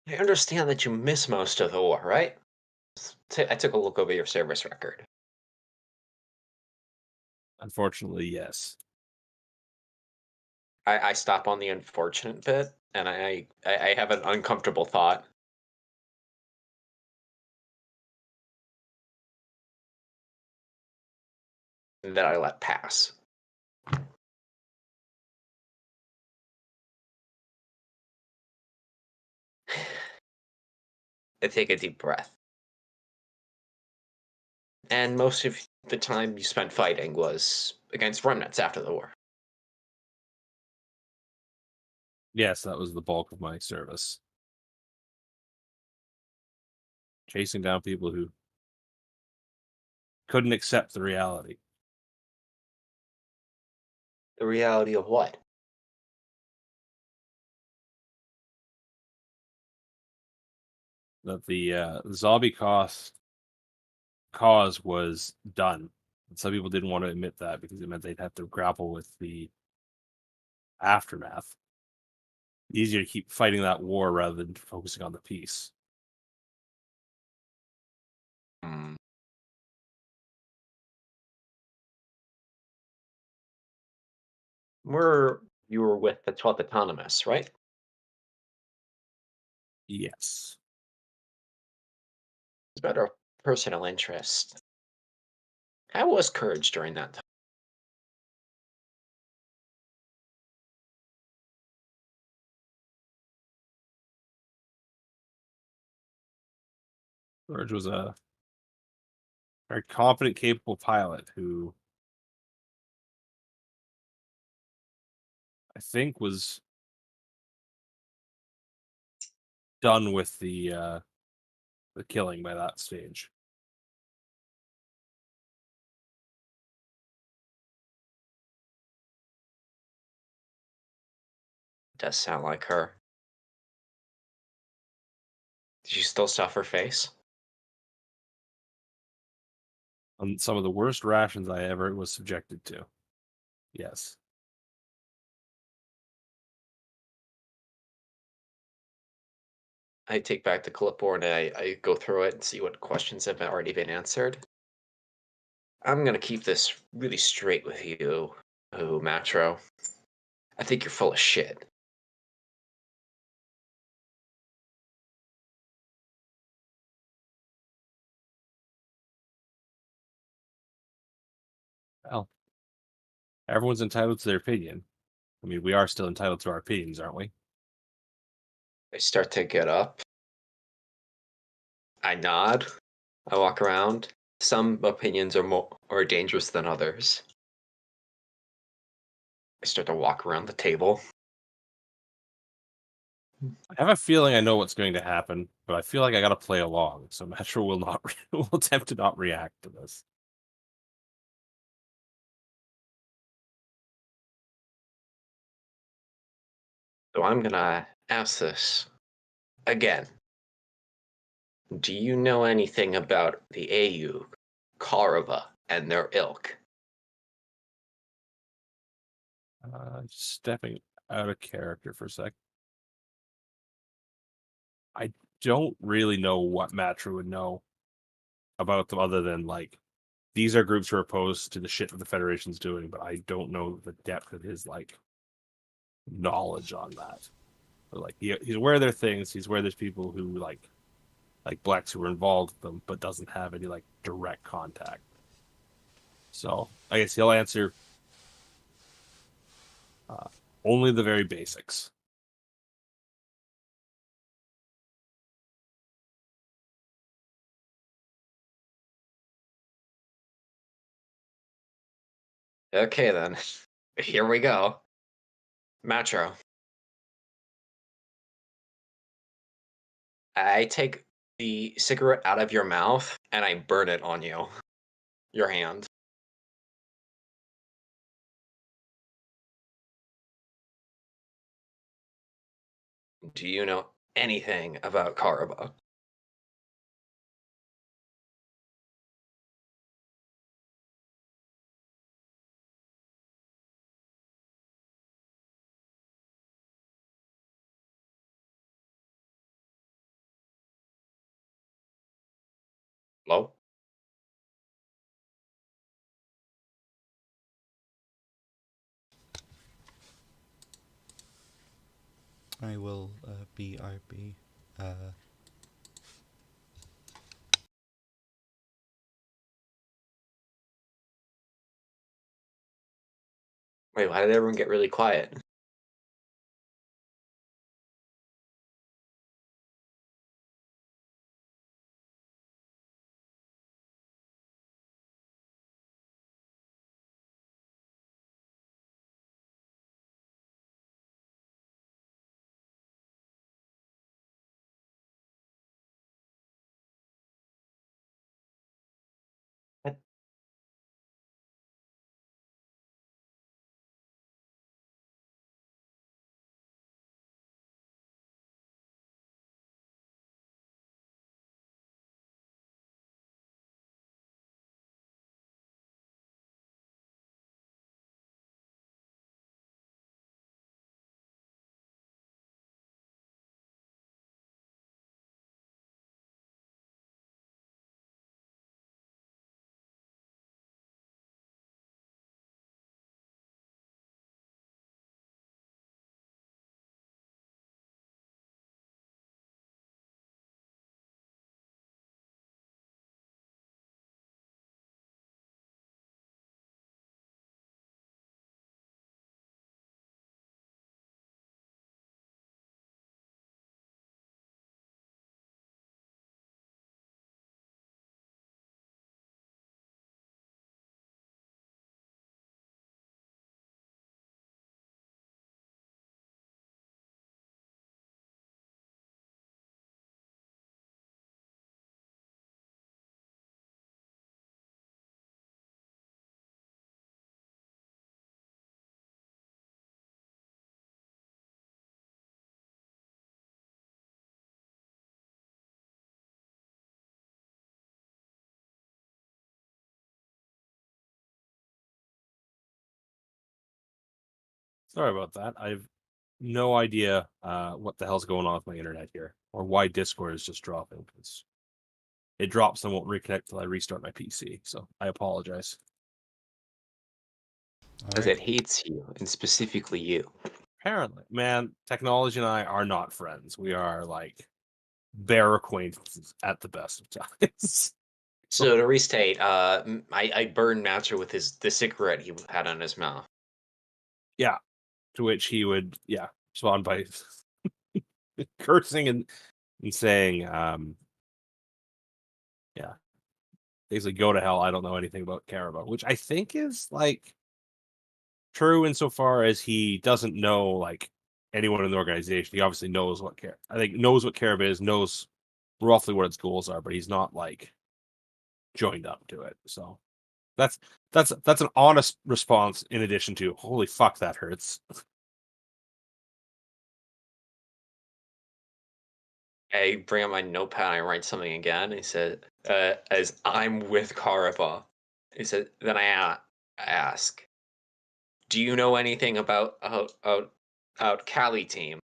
Speaker 3: I understand that you missed most of the war, right? I took a look over your service record.
Speaker 2: Unfortunately, yes.
Speaker 3: I stop on the unfortunate bit, and I have an uncomfortable thought. That I let pass. I take a deep breath. And most of the time you spent fighting was against remnants after the war.
Speaker 2: Yes, that was the bulk of my service. Chasing down people who couldn't accept the reality.
Speaker 3: The reality of what?
Speaker 2: That the zombie cause was done. And some people didn't want to admit that because it meant they'd have to grapple with the aftermath. Easier to keep fighting that war rather than focusing on the peace.
Speaker 3: Hmm. You were with the 12th Autonomous, right?
Speaker 2: Yes.
Speaker 3: It's a matter of personal interest. How was Courage during that time?
Speaker 2: George was a very confident, capable pilot who I think was done with the killing by that stage.
Speaker 3: Does sound like her. Did you still stuff her face?
Speaker 2: On some of the worst rations I ever was subjected to. Yes.
Speaker 3: I take back the clipboard and I go through it and see what questions have already been answered. I'm gonna keep this really straight with you, oh Mattro. I think you're full of shit.
Speaker 2: Well, everyone's entitled to their opinion. I mean, we are still entitled to our opinions, aren't we?
Speaker 3: I start to get up. I nod. I walk around. Some opinions are more dangerous than others. I start to walk around the table.
Speaker 2: I have a feeling I know what's going to happen, but I feel like I got to play along. So Metro will not will attempt to not react to this.
Speaker 3: So I'm gonna ask this again. Do you know anything about the AU, Karava, and their ilk?
Speaker 2: Just stepping out of character for a sec. I don't really know what Mattro would know about them other than like these are groups who are opposed to the shit that the Federation's doing, but I don't know the depth of his like knowledge on that. But, like he's aware of their things. He's aware there's people who like blacks who were involved with them, but doesn't have any like direct contact. So I guess he'll answer uh, only the very basics.
Speaker 3: Okay, then. Here we go. Mattro. I take the cigarette out of your mouth and I burn it on you. Your hand. Do you know anything about Karaba? Hello?
Speaker 1: I will BRB.
Speaker 3: Wait, why did everyone get really quiet?
Speaker 2: Sorry about that. I've no idea what the hell's going on with my internet here, or why Discord is just dropping. It drops and won't reconnect till I restart my PC. So I apologize.
Speaker 3: Because it hates you, and specifically you.
Speaker 2: Apparently, man, technology and I are not friends. We are like bare acquaintances at the best of times.
Speaker 3: So to restate, I burned Mattro with the cigarette he had on his mouth.
Speaker 2: Yeah, to which he would respond by cursing and saying, basically go to hell. I don't know anything about Caraba, which I think is like true insofar as he doesn't know like anyone in the organization. He obviously knows what knows what Caraba is, knows roughly what its goals are, but he's not like joined up to it. So that's an honest response in addition to holy fuck that hurts.
Speaker 3: I bring out my notepad and I write something again. He said, as I'm with Karaba. He said, then I ask, do you know anything about Cali team?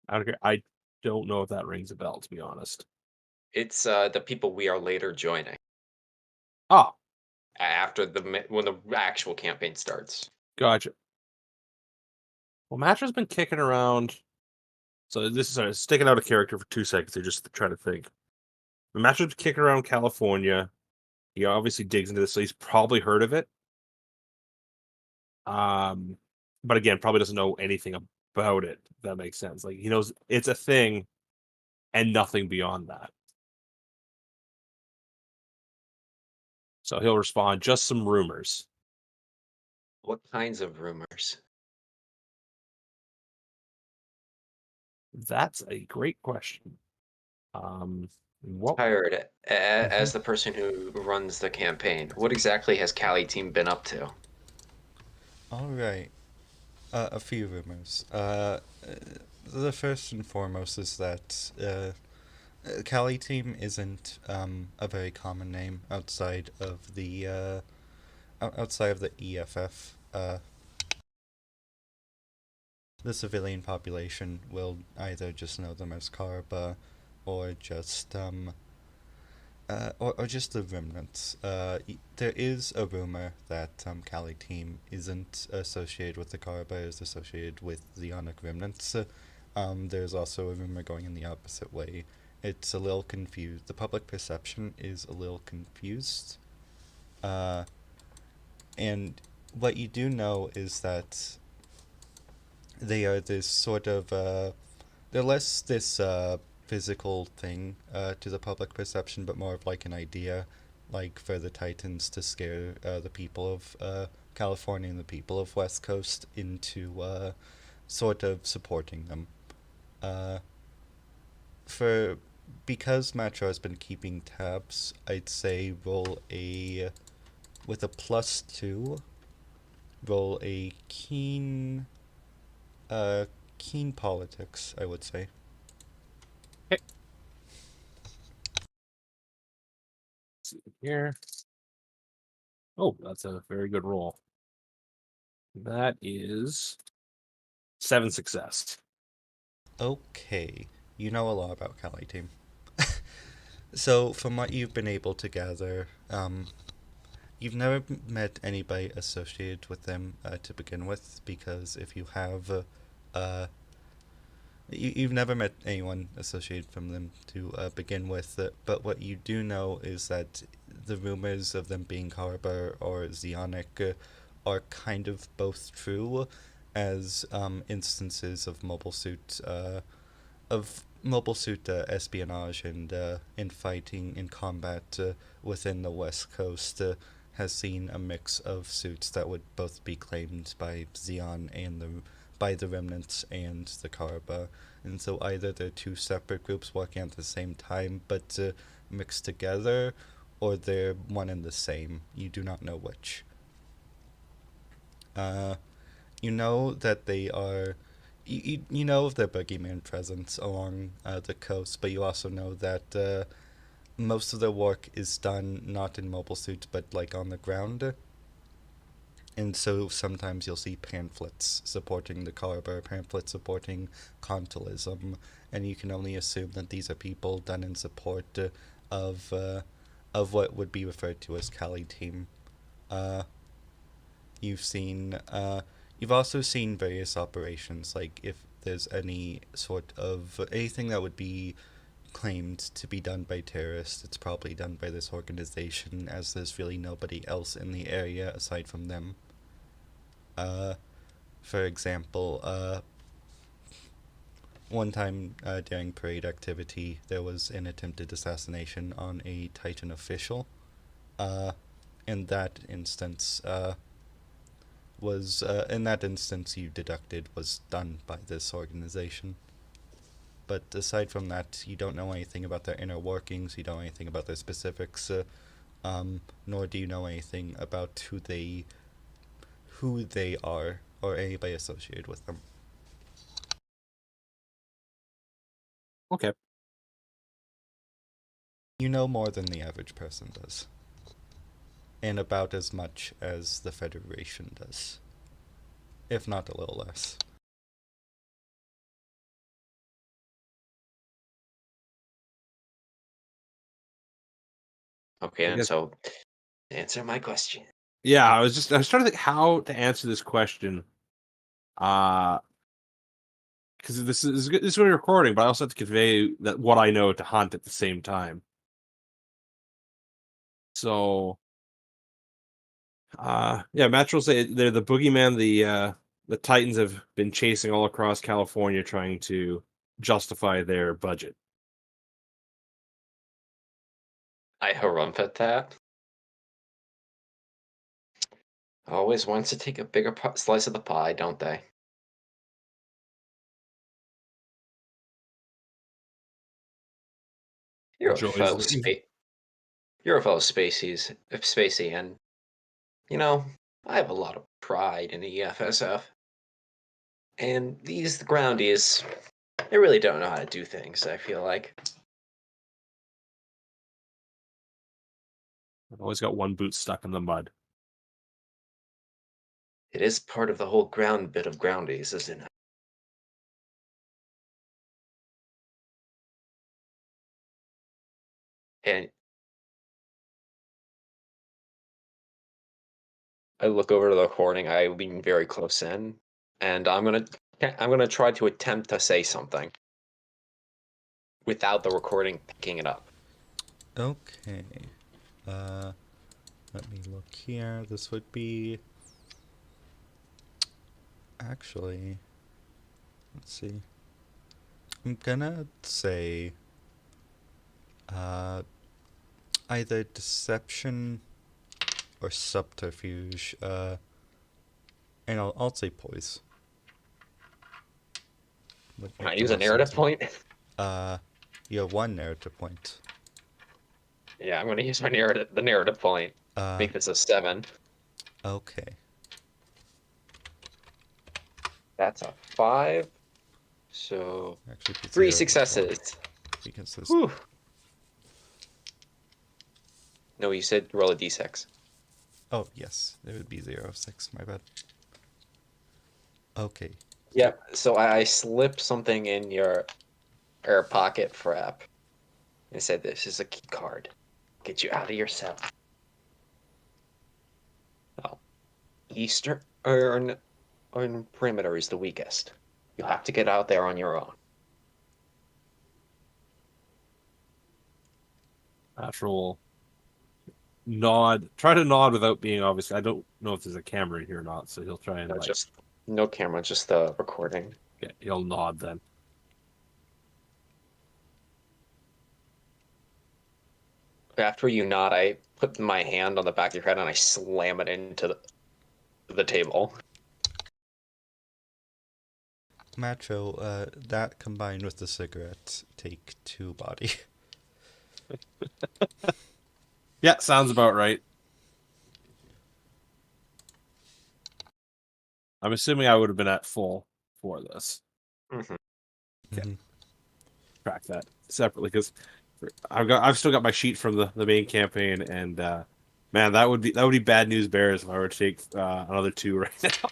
Speaker 2: I don't know if that rings a bell, to be honest.
Speaker 3: It's the people we are later joining
Speaker 2: Ah,
Speaker 3: after when the actual campaign starts.
Speaker 2: gotcha. Well, Mattro's been kicking around. So this is sticking out a character for 2 seconds. They're just trying to think. Mattro's kicking around California. He obviously digs into this, so he's probably heard of it. But again, probably doesn't know anything about it. If that makes sense. Like he knows it's a thing, and nothing beyond that. So he'll respond, just some rumors.
Speaker 3: What kinds of rumors?
Speaker 2: That's a great question. What
Speaker 3: Tired as the person who runs the campaign. What exactly has Cali team been up to?
Speaker 1: All right. A few rumors. The first and foremost is that Cali team isn't a very common name outside of the EFF. The civilian population will either just know them as Karba, or just or just the remnants. There is a rumor that Cali team isn't associated with the Karba, is associated with the Onic remnants. There's also a rumor going in the opposite way. It's a little confused. The public perception is a little confused. And what you do know is that they are this sort of they're less this physical thing to the public perception, but more of like an idea, like for the Titans to scare the people of California and the people of West Coast into sort of supporting them. For because Mattro has been keeping tabs, I'd say roll a with a +2. Roll a keen politics, I would say.
Speaker 2: Okay. Let's see here. Oh, that's a very good roll. That is 7 success.
Speaker 1: Okay, you know a lot about Cali team. So, from what you've been able to gather, you've never met anybody associated with them to begin with, because if you have, you've never met anyone associated from them to begin with. But what you do know is that the rumors of them being Karba or Zionic are kind of both true, as instances of mobile suit espionage and infighting in combat within the West Coast has seen a mix of suits that would both be claimed by Xeon and by the remnants and the Karba. And so either they're two separate groups working at the same time but mixed together, or they're one and the same. You do not know which. You know that they are. You know of their boogeyman presence along the coast, but you also know that most of the work is done not in mobile suits but like on the ground. And so sometimes you'll see pamphlets supporting the Carver, pamphlets supporting Contilism, and you can only assume that these are people done in support of uh, of what would be referred to as Cali team. Uh, you've seen you've also seen various operations, like if there's any sort of anything that would be claimed to be done by terrorists, it's probably done by this organization, as there's really nobody else in the area aside from them. Uh, for example, one time during parade activity, there was an attempted assassination on a Titan official. Uh, in that instance, you deducted was done by this organization. But aside from that, you don't know anything about their inner workings. You don't know anything about their specifics, nor do you know anything about who they are or anybody associated with them.
Speaker 2: Okay.
Speaker 1: You know more than the average person does, and about as much as the Federation does, if not a little less.
Speaker 3: Okay,
Speaker 2: I
Speaker 3: and
Speaker 2: guess,
Speaker 3: so answer my question.
Speaker 2: yeah, I was trying to think how to answer this question. Because this is what we're recording, but I also have to convey that what I know to Hunt at the same time. So, yeah, Mattro say they're the boogeyman. The Titans have been chasing all across California, trying to justify their budget.
Speaker 3: I harumph at that. Always wants to take a bigger slice of the pie, don't they? You're a
Speaker 2: Enjoys
Speaker 3: fellow
Speaker 2: the
Speaker 3: space. You're a fellow spacey, and you know I have a lot of pride in the EFSF. And these groundies, they really don't know how to do things. I feel like
Speaker 2: always got one boot stuck in the mud.
Speaker 3: it is part of the whole ground bit of groundies, isn't it? And I look over to the recording. I lean very close in, and I'm gonna try to attempt to say something without the recording picking it up.
Speaker 1: Okay. Uh, Let me look here. This would be. Actually. Let's see. I'm gonna say. Uh, Either deception or subterfuge. And I'll say poise. Would
Speaker 3: Can I
Speaker 1: make the
Speaker 3: use a
Speaker 1: most
Speaker 3: narrative
Speaker 1: sense.
Speaker 3: point?
Speaker 1: You have one narrative point.
Speaker 3: Yeah, I'm gonna use the narrative point.
Speaker 1: Uh,
Speaker 3: Make this a 7.
Speaker 1: okay.
Speaker 3: That's a 5. So
Speaker 1: Actually, put
Speaker 3: 3
Speaker 1: 0 before,
Speaker 3: successes.
Speaker 1: because this.
Speaker 3: Whew. No, you said roll a d6.
Speaker 1: Oh yes, it would be 0, 6. My bad. Okay.
Speaker 3: Yep. So I slip something in your air pocket, Frap, and said, "This is a key card. Get you out of your cell." Oh, Eastern or perimeter is the weakest. You have to get out there on your own.
Speaker 2: Natural nod. Try to nod without being obvious. I don't know if there's a camera in here or not, so he'll try and
Speaker 3: No, just no camera, just the recording.
Speaker 2: yeah, he'll nod then.
Speaker 3: After you nod, I put my hand on the back of your head and I slam it into the table.
Speaker 1: Mattro, that combined with the cigarette take 2 body.
Speaker 2: Yeah, sounds about right. I'm assuming I would have been at full for this.
Speaker 3: Mm-hmm.
Speaker 2: Okay. Track that separately because I've still got my sheet from the main campaign, and man, that would be bad news bears if I were to take another 2 right now.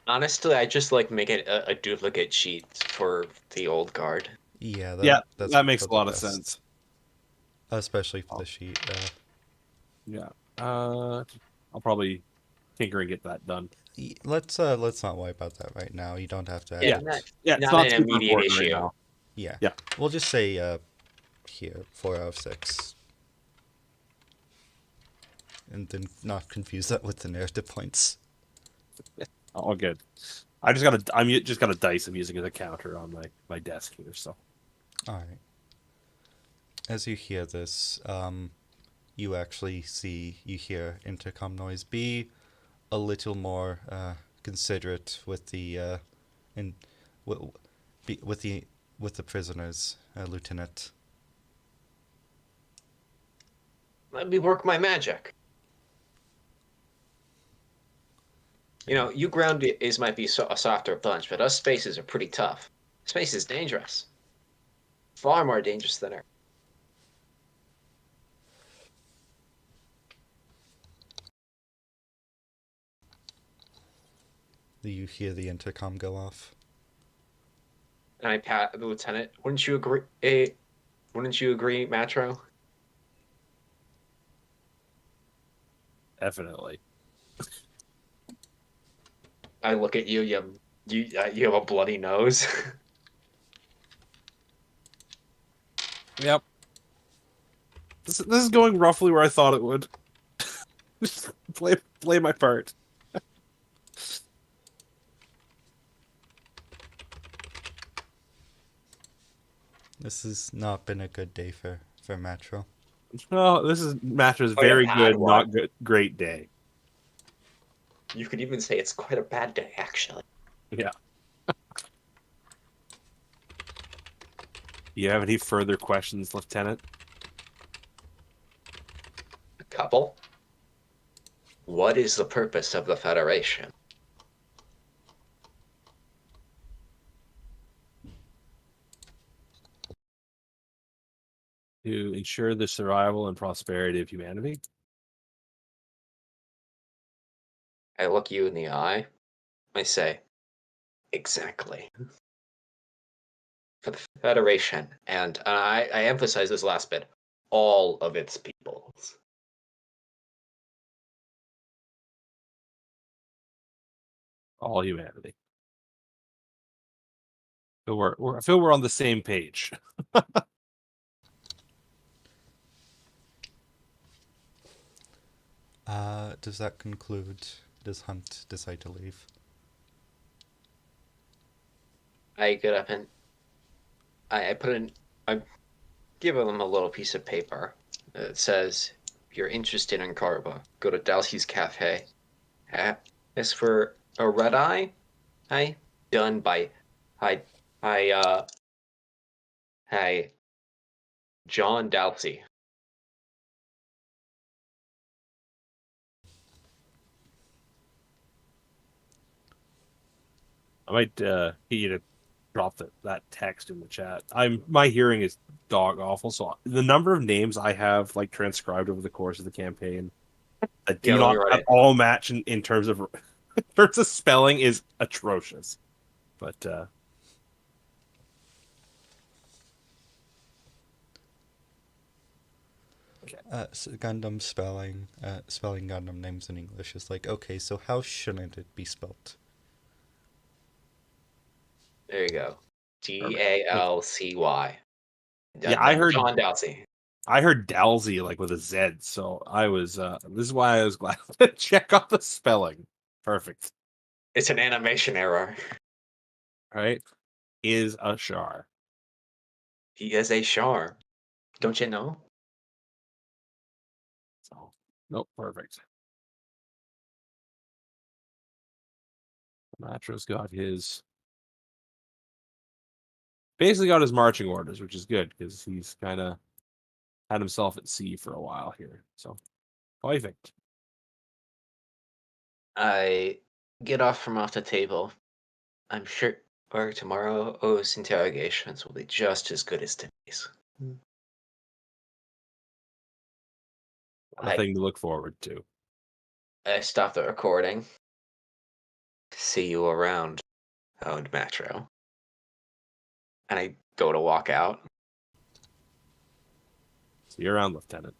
Speaker 3: Honestly, I just like make it a duplicate sheet for the old guard.
Speaker 1: Yeah,
Speaker 2: Yeah,
Speaker 1: that's
Speaker 2: that makes
Speaker 1: for
Speaker 2: a
Speaker 1: the
Speaker 2: lot of
Speaker 1: best.
Speaker 2: sense.
Speaker 1: Especially for the sheet.
Speaker 2: Yeah. I'll probably tinker and get that done.
Speaker 1: Let's not worry about that right now. You don't have to
Speaker 3: Yeah,
Speaker 1: edit.
Speaker 2: Yeah, it's
Speaker 3: not
Speaker 2: not
Speaker 3: an
Speaker 2: super
Speaker 3: immediate
Speaker 2: important right
Speaker 3: issue.
Speaker 2: now.
Speaker 1: Yeah.
Speaker 2: Yeah.
Speaker 1: We'll just say here 4 out of 6, and then not confuse that with the narrative points.
Speaker 2: All good. I'm just got a dice I'm using as a counter on my desk here. So
Speaker 1: All right. As you hear this, you actually hear intercom noise. Be a little more considerate with the in w- be, with the prisoners, Lieutenant.
Speaker 3: Let me work my magic. You know, you ground is might be a softer bunch, but us spaces are pretty tough. Space is dangerous. Far more dangerous than Earth.
Speaker 1: You hear the intercom go off.
Speaker 3: And I pat the lieutenant. Wouldn't you agree? Wouldn't you agree, Mattro?
Speaker 2: definitely.
Speaker 3: I look at you. You have a bloody nose.
Speaker 2: Yep. This is going roughly where I thought it would. Just play my part.
Speaker 1: This has not been a good day for Mattro.
Speaker 2: No, this is Matcher's
Speaker 3: Quite a
Speaker 2: very
Speaker 3: bad
Speaker 2: good,
Speaker 3: one.
Speaker 2: not good, great day.
Speaker 3: You could even say it's quite a bad day, actually.
Speaker 2: Yeah. You have any further questions, Lieutenant?
Speaker 3: A couple. What is the purpose of the Federation?
Speaker 2: To ensure the survival and prosperity of humanity?
Speaker 3: I look you in the eye. I say, exactly. For the Federation, and I emphasize this last bit, all of its peoples.
Speaker 2: All humanity. I feel we're on the same page.
Speaker 1: Does that conclude? Does Hunt decide to leave?
Speaker 3: I get up and I put in, I give them a little piece of paper that says, if you're interested in Carba, go to Dalsey's Cafe. As for a red eye, done by, I, I, John Dalsey.
Speaker 2: I might get you to drop that text in the chat. My hearing is dog awful, so the number of names I have like transcribed over the course of the campaign that
Speaker 3: Yeah,
Speaker 2: do
Speaker 3: let me
Speaker 2: not
Speaker 3: write
Speaker 2: at
Speaker 3: it.
Speaker 2: all match in terms of in terms of spelling is atrocious. But
Speaker 1: So Gundam spelling Gundam names in English is like, okay, so how shouldn't it be spelt?
Speaker 3: There you go.
Speaker 2: perfect.
Speaker 3: Dalcy.
Speaker 2: Yeah, I heard
Speaker 3: John Dalsey.
Speaker 2: Dalsey like with a Z, so I was this is why I was glad to check out the spelling. Perfect.
Speaker 3: It's an animation error.
Speaker 2: Right? Is a Shar.
Speaker 3: He is a Char. Don't you know?
Speaker 2: So nope, perfect. Mattro's got his basically got his marching orders, which is good because he's kind of had himself at sea for a while here. So perfect.
Speaker 3: I get off the table. I'm sure tomorrow's interrogations will be just as good as today's.
Speaker 2: a thing to look forward to.
Speaker 3: I stop the recording. See you around, owned Mattro. And I go to walk out.
Speaker 2: See you around, Lieutenant.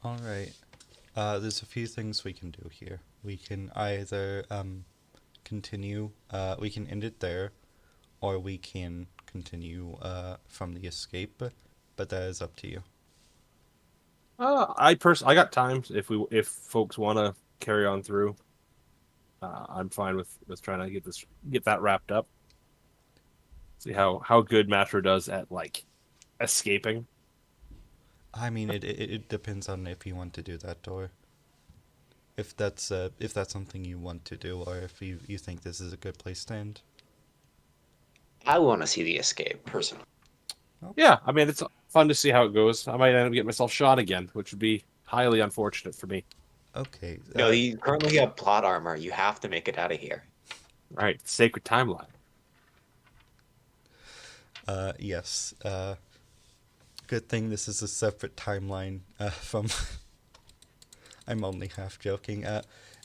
Speaker 1: All right. There's a few things we can do here. We can either continue. We can end it there, or we can continue from the escape. But that is up to you.
Speaker 2: I got time if folks want to carry on through. I'm fine with trying to get that wrapped up. See how good Mattro does at like escaping.
Speaker 1: I mean, it depends on if you want to do that, or if that's something you want to do, or if you think this is a good place to end.
Speaker 3: I want to see the escape, personally.
Speaker 2: Yeah, I mean, it's fun to see how it goes. I might end up getting myself shot again, which would be highly unfortunate for me.
Speaker 1: Okay.
Speaker 3: No, you currently have plot armor. You have to make it out of here.
Speaker 2: Right, sacred timeline.
Speaker 1: Yes. Good thing this is a separate timeline from. I'm only half joking.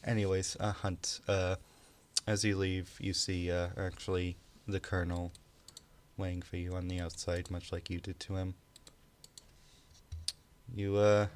Speaker 1: Anyways, Hunt. As you leave, you see actually the Colonel waiting for you on the outside, much like you did to him. You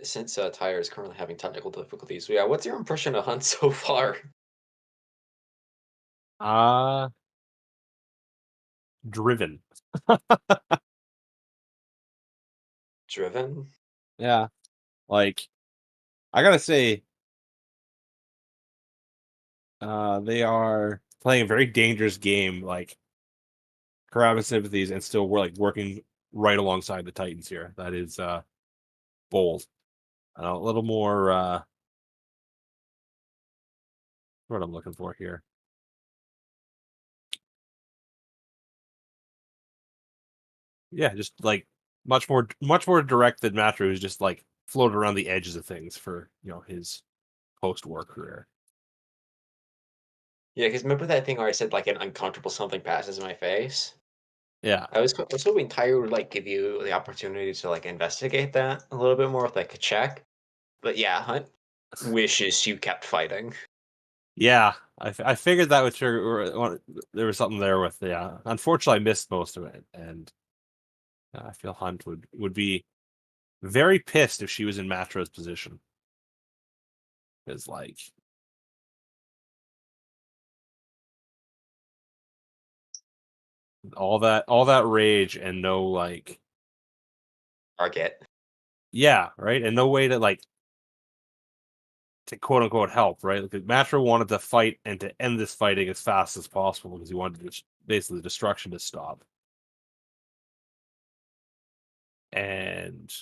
Speaker 3: Since Tyre is currently having technical difficulties, yeah, what's your impression of Hunt so far?
Speaker 2: Driven.
Speaker 3: Driven?
Speaker 2: Yeah, like I gotta say, they are playing a very dangerous game. Like grabbing sympathies and still we're like working right alongside the Titans here. That is bold. A little more what I'm looking for here. Yeah, just like much more direct than Mattro, who's just like floated around the edges of things for his post-war career.
Speaker 3: Yeah, because remember that thing where I said like an uncomfortable something passes my face?
Speaker 2: Yeah,
Speaker 3: I was hoping Tyre would like give you the opportunity to like investigate that a little bit more with like a check. But yeah, Hunt wishes you kept fighting.
Speaker 2: yeah. I figured that would trigger. There was something there with Unfortunately, I missed most of it, and I feel Hunt would be very pissed if she was in Mattro's position. Because like all that rage and no like
Speaker 3: Target.
Speaker 2: yeah, right, and no way to like to quote unquote help, right? Like Mattro wanted to fight and to end this fighting as fast as possible because he wanted basically the destruction to stop. And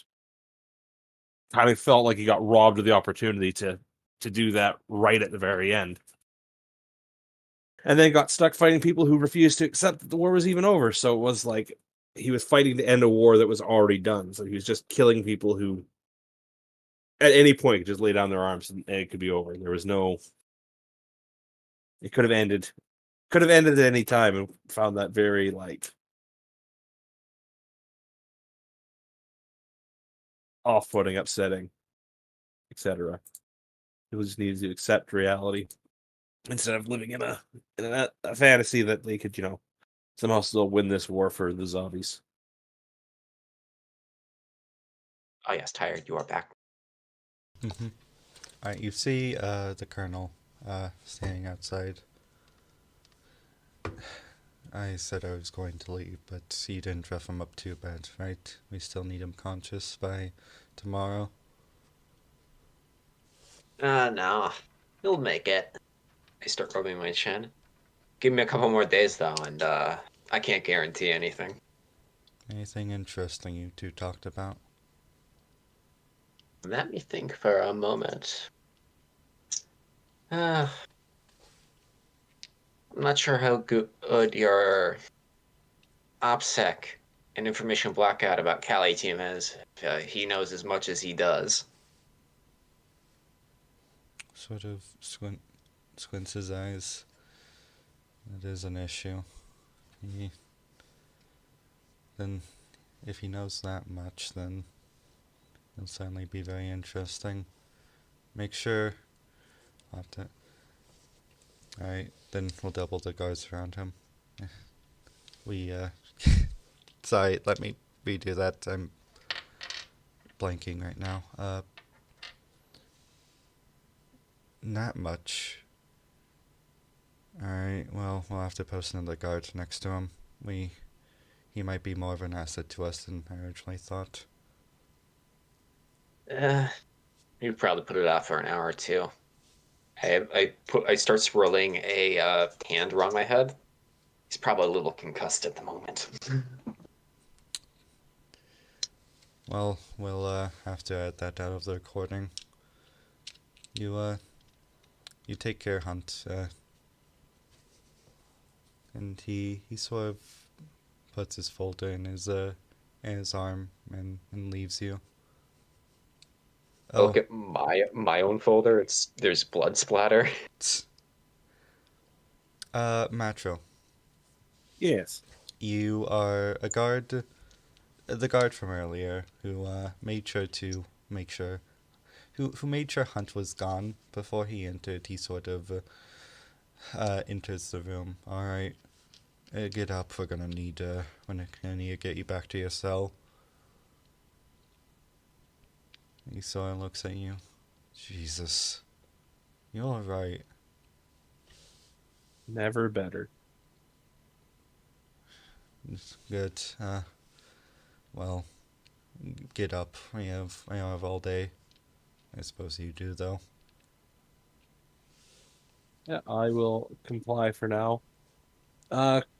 Speaker 2: kind of felt like he got robbed of the opportunity to do that right at the very end. And then got stuck fighting people who refused to accept that the war was even over. So it was like he was fighting to end a war that was already done. So he was just killing people who at any point could just lay down their arms and it could be over. There was no it could have ended at any time, and found that very like off-putting, upsetting, etc. People just needed to accept reality instead of living in a fantasy that they could, somehow still win this war for the zombies.
Speaker 3: Oh yes, Tyre, you are back.
Speaker 1: Mm-hmm. All right. You see the Colonel standing outside. I said I was going to leave, but you didn't rough him up too bad, right? We still need him conscious by tomorrow.
Speaker 3: No. He'll make it. I start rubbing my chin. Give me a couple more days though, and I can't guarantee anything.
Speaker 1: Anything interesting you two talked about?
Speaker 3: Let me think for a moment. I'm not sure how good your OPSEC and information blackout about Cali team is. If, he knows as much as he does.
Speaker 1: Sort of squints his eyes. It is an issue. Then, if he knows that much, then it'll certainly be very interesting. Make sure. I'll have to. Alright, then we'll double the guards around him. We, Sorry, let me redo that. I'm blanking right now. Not much. Alright, well, we'll have to post another guard next to him. He might be more of an asset to us than I originally thought.
Speaker 3: You probably put it off for an hour or two. I start swirling a hand around my head. He's probably a little concussed at the moment.
Speaker 1: Well, we'll have to add that out of the recording. You take care, Hunt. And he sort of puts his folder in his arm and leaves you.
Speaker 3: Look at my own folder. There's blood splatter.
Speaker 1: Mattro,
Speaker 2: Yes.
Speaker 1: you are a guard, the guard from earlier who made sure to make sure, who made sure Hunt was gone before he entered. He sort of enters the room. All right, get up. We're gonna need to get you back to your cell. He sort of looks at you. Jesus, you all right?
Speaker 2: Never better.
Speaker 1: Good. Well, get up. I have all day. I suppose you do, though.
Speaker 2: Yeah, I will comply for now.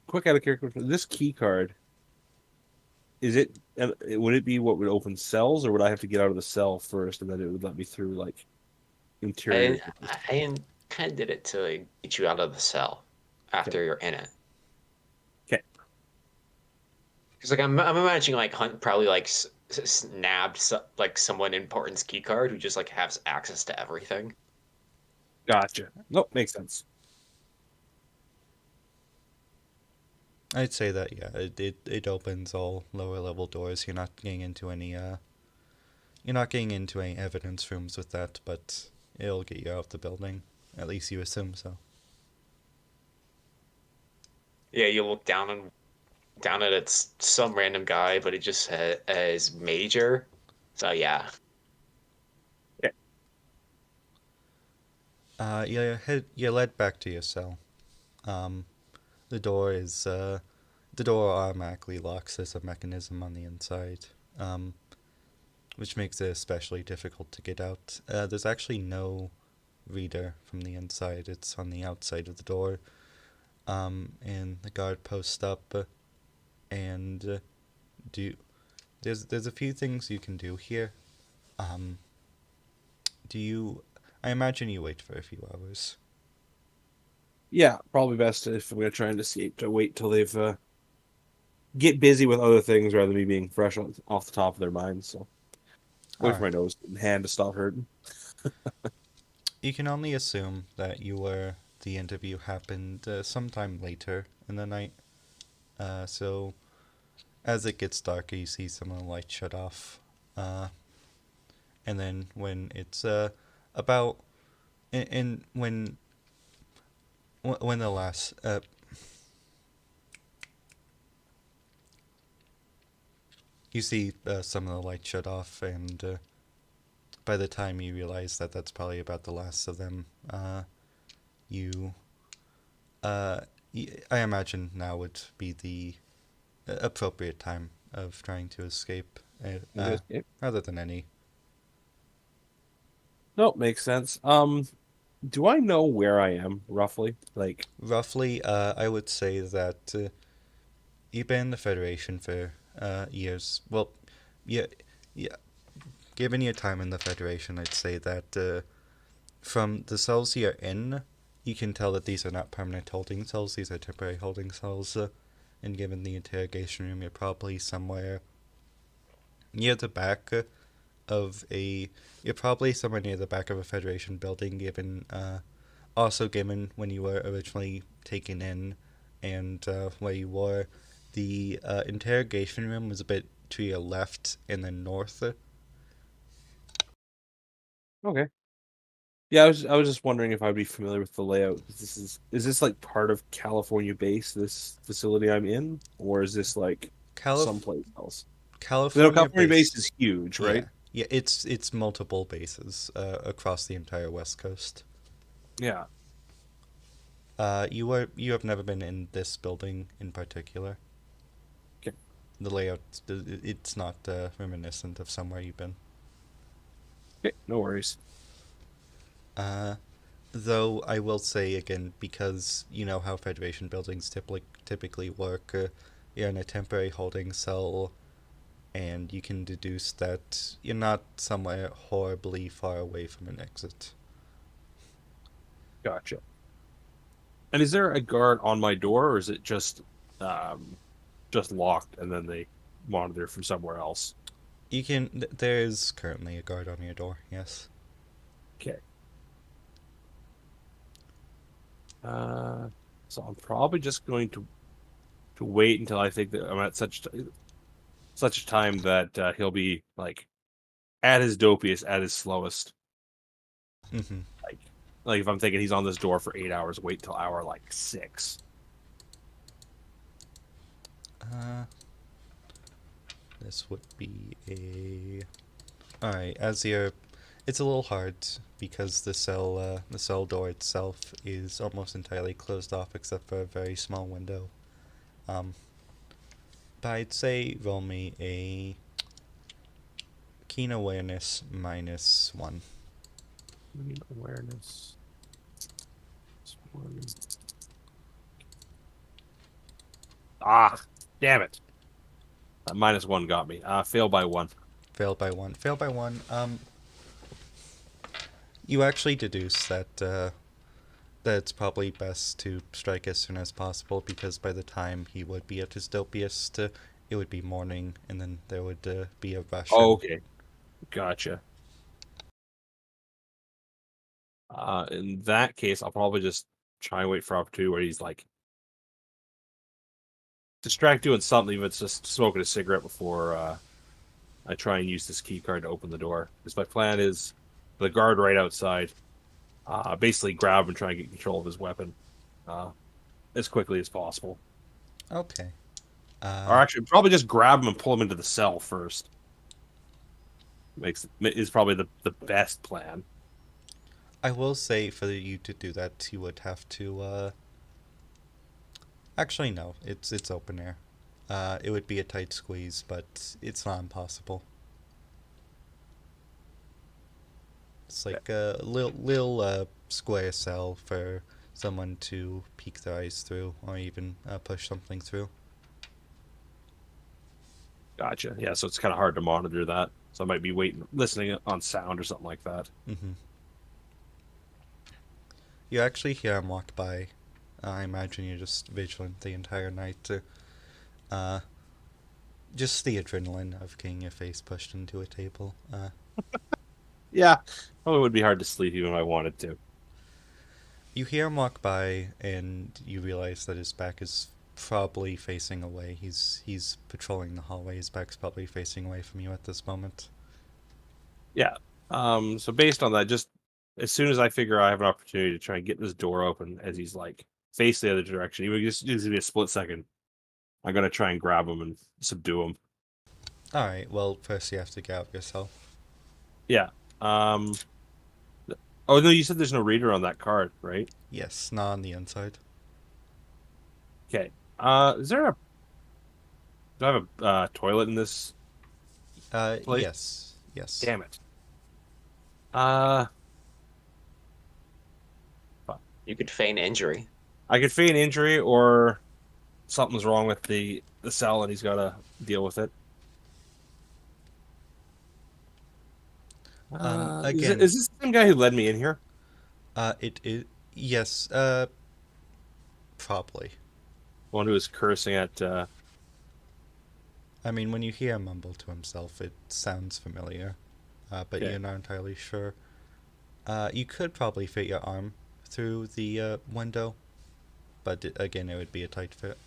Speaker 2: Quick out of character, this key card, is it, would it be what would open cells, or would I have to get out of the cell first and then it would let me through, like, interior?
Speaker 3: I intended it to get you out of the cell after you're in it.
Speaker 2: Okay.
Speaker 3: Because like I'm imagining like Hunt probably like snabbed like someone important's key card who just like has access to everything.
Speaker 2: Gotcha. Nope, makes sense.
Speaker 1: I'd say that, yeah, it opens all lower level doors. You're not getting into any evidence rooms with that, but it'll get you out of the building. At least you assume so.
Speaker 3: Yeah, you look down at it's some random guy, but it just says Major. So yeah.
Speaker 1: You're led back to your cell. The door automatically locks. There's a mechanism on the inside, which makes it especially difficult to get out. There's actually no reader from the inside. It's on the outside of the door. And the guard posts up, and there's a few things you can do here. I imagine you wait for a few hours.
Speaker 2: Yeah, probably best if we're trying to escape to wait till they've get busy with other things rather than me being fresh off the top of their minds. So wait for my nose and hand to stop hurting.
Speaker 1: You can only assume that the interview happened sometime later in the night. So as it gets darker, you see some of the lights shut off. And then when it's about when the last you see some of the lights shut off, and by the time you realize that that's probably about the last of them, I imagine now would be the appropriate time of trying to escape, rather than any.
Speaker 2: Nope, makes sense. Do I know where I am roughly? Like
Speaker 1: Roughly, I would say that you've been in the Federation for years. Well, yeah, yeah. Given your time in the Federation, I'd say that from the cells you're in, you can tell that these are not permanent holding cells. These are temporary holding cells. And given the interrogation room, you're probably somewhere near the back of a. You're probably somewhere near the back of a Federation building. Given when you were originally taken in, and where you were, the interrogation room was a bit to your left and then north.
Speaker 2: Okay. Yeah, I was just wondering if I'd be familiar with the layout. Is this like part of California base, this facility I'm in, or is this like
Speaker 1: Calif-
Speaker 2: someplace else? I know
Speaker 1: California
Speaker 2: California base
Speaker 1: base.
Speaker 2: is huge,
Speaker 1: Yeah,
Speaker 2: right?
Speaker 1: yeah. It's multiple bases across the entire West Coast.
Speaker 2: Yeah.
Speaker 1: You have never been in this building in particular.
Speaker 2: Okay.
Speaker 1: The layout, it's not reminiscent of somewhere you've been.
Speaker 2: Okay, no worries.
Speaker 1: Uh, though I will say again, because you know how Federation buildings typically work, you're in a temporary holding cell, and you can deduce that you're not somewhere horribly far away from an exit.
Speaker 2: Gotcha. And is there a guard on my door, or is it just locked and then they monitor from somewhere else?
Speaker 1: There's currently a guard on your door. Yes.
Speaker 2: Okay. Uh, so I'm probably just going to wait until I think that I'm at such a time that he'll be like at his dopiest, at his slowest.
Speaker 1: Mm-hmm.
Speaker 2: Like, like if I'm thinking he's on this door for 8 hours, wait till hour like 6.
Speaker 1: Uh, this would be a. Alright, as you're. It's a little hard because the cell door itself is almost entirely closed off except for a very small window. Um, but I'd say roll me a keen awareness -1.
Speaker 2: Awareness. Ah, damn it. -1 got me. Fail by 1.
Speaker 1: Failed by 1. Failed by 1. You actually deduce that it's probably best to strike as soon as possible because by the time he would be at his dopiest, it would be morning, and then there would be a rush.
Speaker 2: Oh, okay. Gotcha. In that case, I'll probably just try and wait for opportunity where he's like distract doing something, if it's just smoking a cigarette before I try and use this key card to open the door. Because my plan is the guard right outside, basically grab him and try and get control of his weapon as quickly as possible.
Speaker 1: Okay.
Speaker 2: Or actually, probably just grab him and pull him into the cell first. Is probably the best plan.
Speaker 1: I will say for you to do that, you would have to. Actually, no. It's open air. It would be a tight squeeze, but it's not impossible. It's like a little square cell for someone to peek their eyes through, or even push something through.
Speaker 2: Gotcha. Yeah, so it's kind of hard to monitor that. So I might be listening on sound or something like that.
Speaker 1: Mm-hmm. You actually hear him walk by. I imagine you're just vigilant the entire night. Just the adrenaline of getting your face pushed into a table.
Speaker 2: Yeah, probably would be hard to sleep even if I wanted to.
Speaker 1: You hear him walk by, and you realize that his back is probably facing away. He's patrolling the hallway. His back's probably facing away from you at this moment.
Speaker 2: Yeah. So based on that, just as soon as I figure I have an opportunity to try and get this door open as he's like face the other direction, even just gives me a split second, I'm gonna try and grab him and subdue him.
Speaker 1: Alright, well, first you have to get out yourself.
Speaker 2: Yeah. Oh no, you said there's no reader on that card, right?
Speaker 1: Yes, not on the inside.
Speaker 2: Okay. Is there a do I have a toilet in this place?
Speaker 1: Yes. Yes.
Speaker 2: Damn it.
Speaker 3: You could feign injury.
Speaker 2: I could feign injury or something's wrong with the cell and he's got to deal with it.
Speaker 1: Again,
Speaker 2: is this the same guy who led me in here?
Speaker 1: it is, yes, probably.
Speaker 2: One who was cursing at.
Speaker 1: I mean, when you hear him mumble to himself, it sounds familiar, but
Speaker 2: Okay.
Speaker 1: you're not entirely sure. You could probably fit your arm through the window, but again, it would be a tight fit.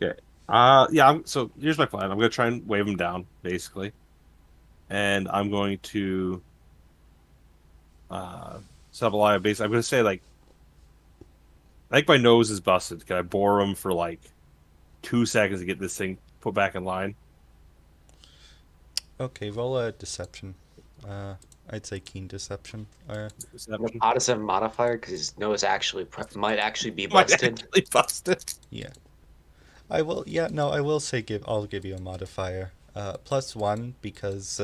Speaker 2: Okay. Yeah. So here's my plan. I'm gonna try and wave him down, basically, and I'm going to set up a line of base. I'm gonna say like, I think my nose is busted. Can I bore him for like 2 seconds to get this thing put back in line?
Speaker 1: Okay, roll a deception. I'd say keen deception.
Speaker 2: Deception.
Speaker 3: Odyssey modifier because his nose might actually be
Speaker 2: Might
Speaker 3: busted.
Speaker 2: actually busted.
Speaker 1: Yeah. I will. Yeah, no, I will say I'll give you a modifier. +1 because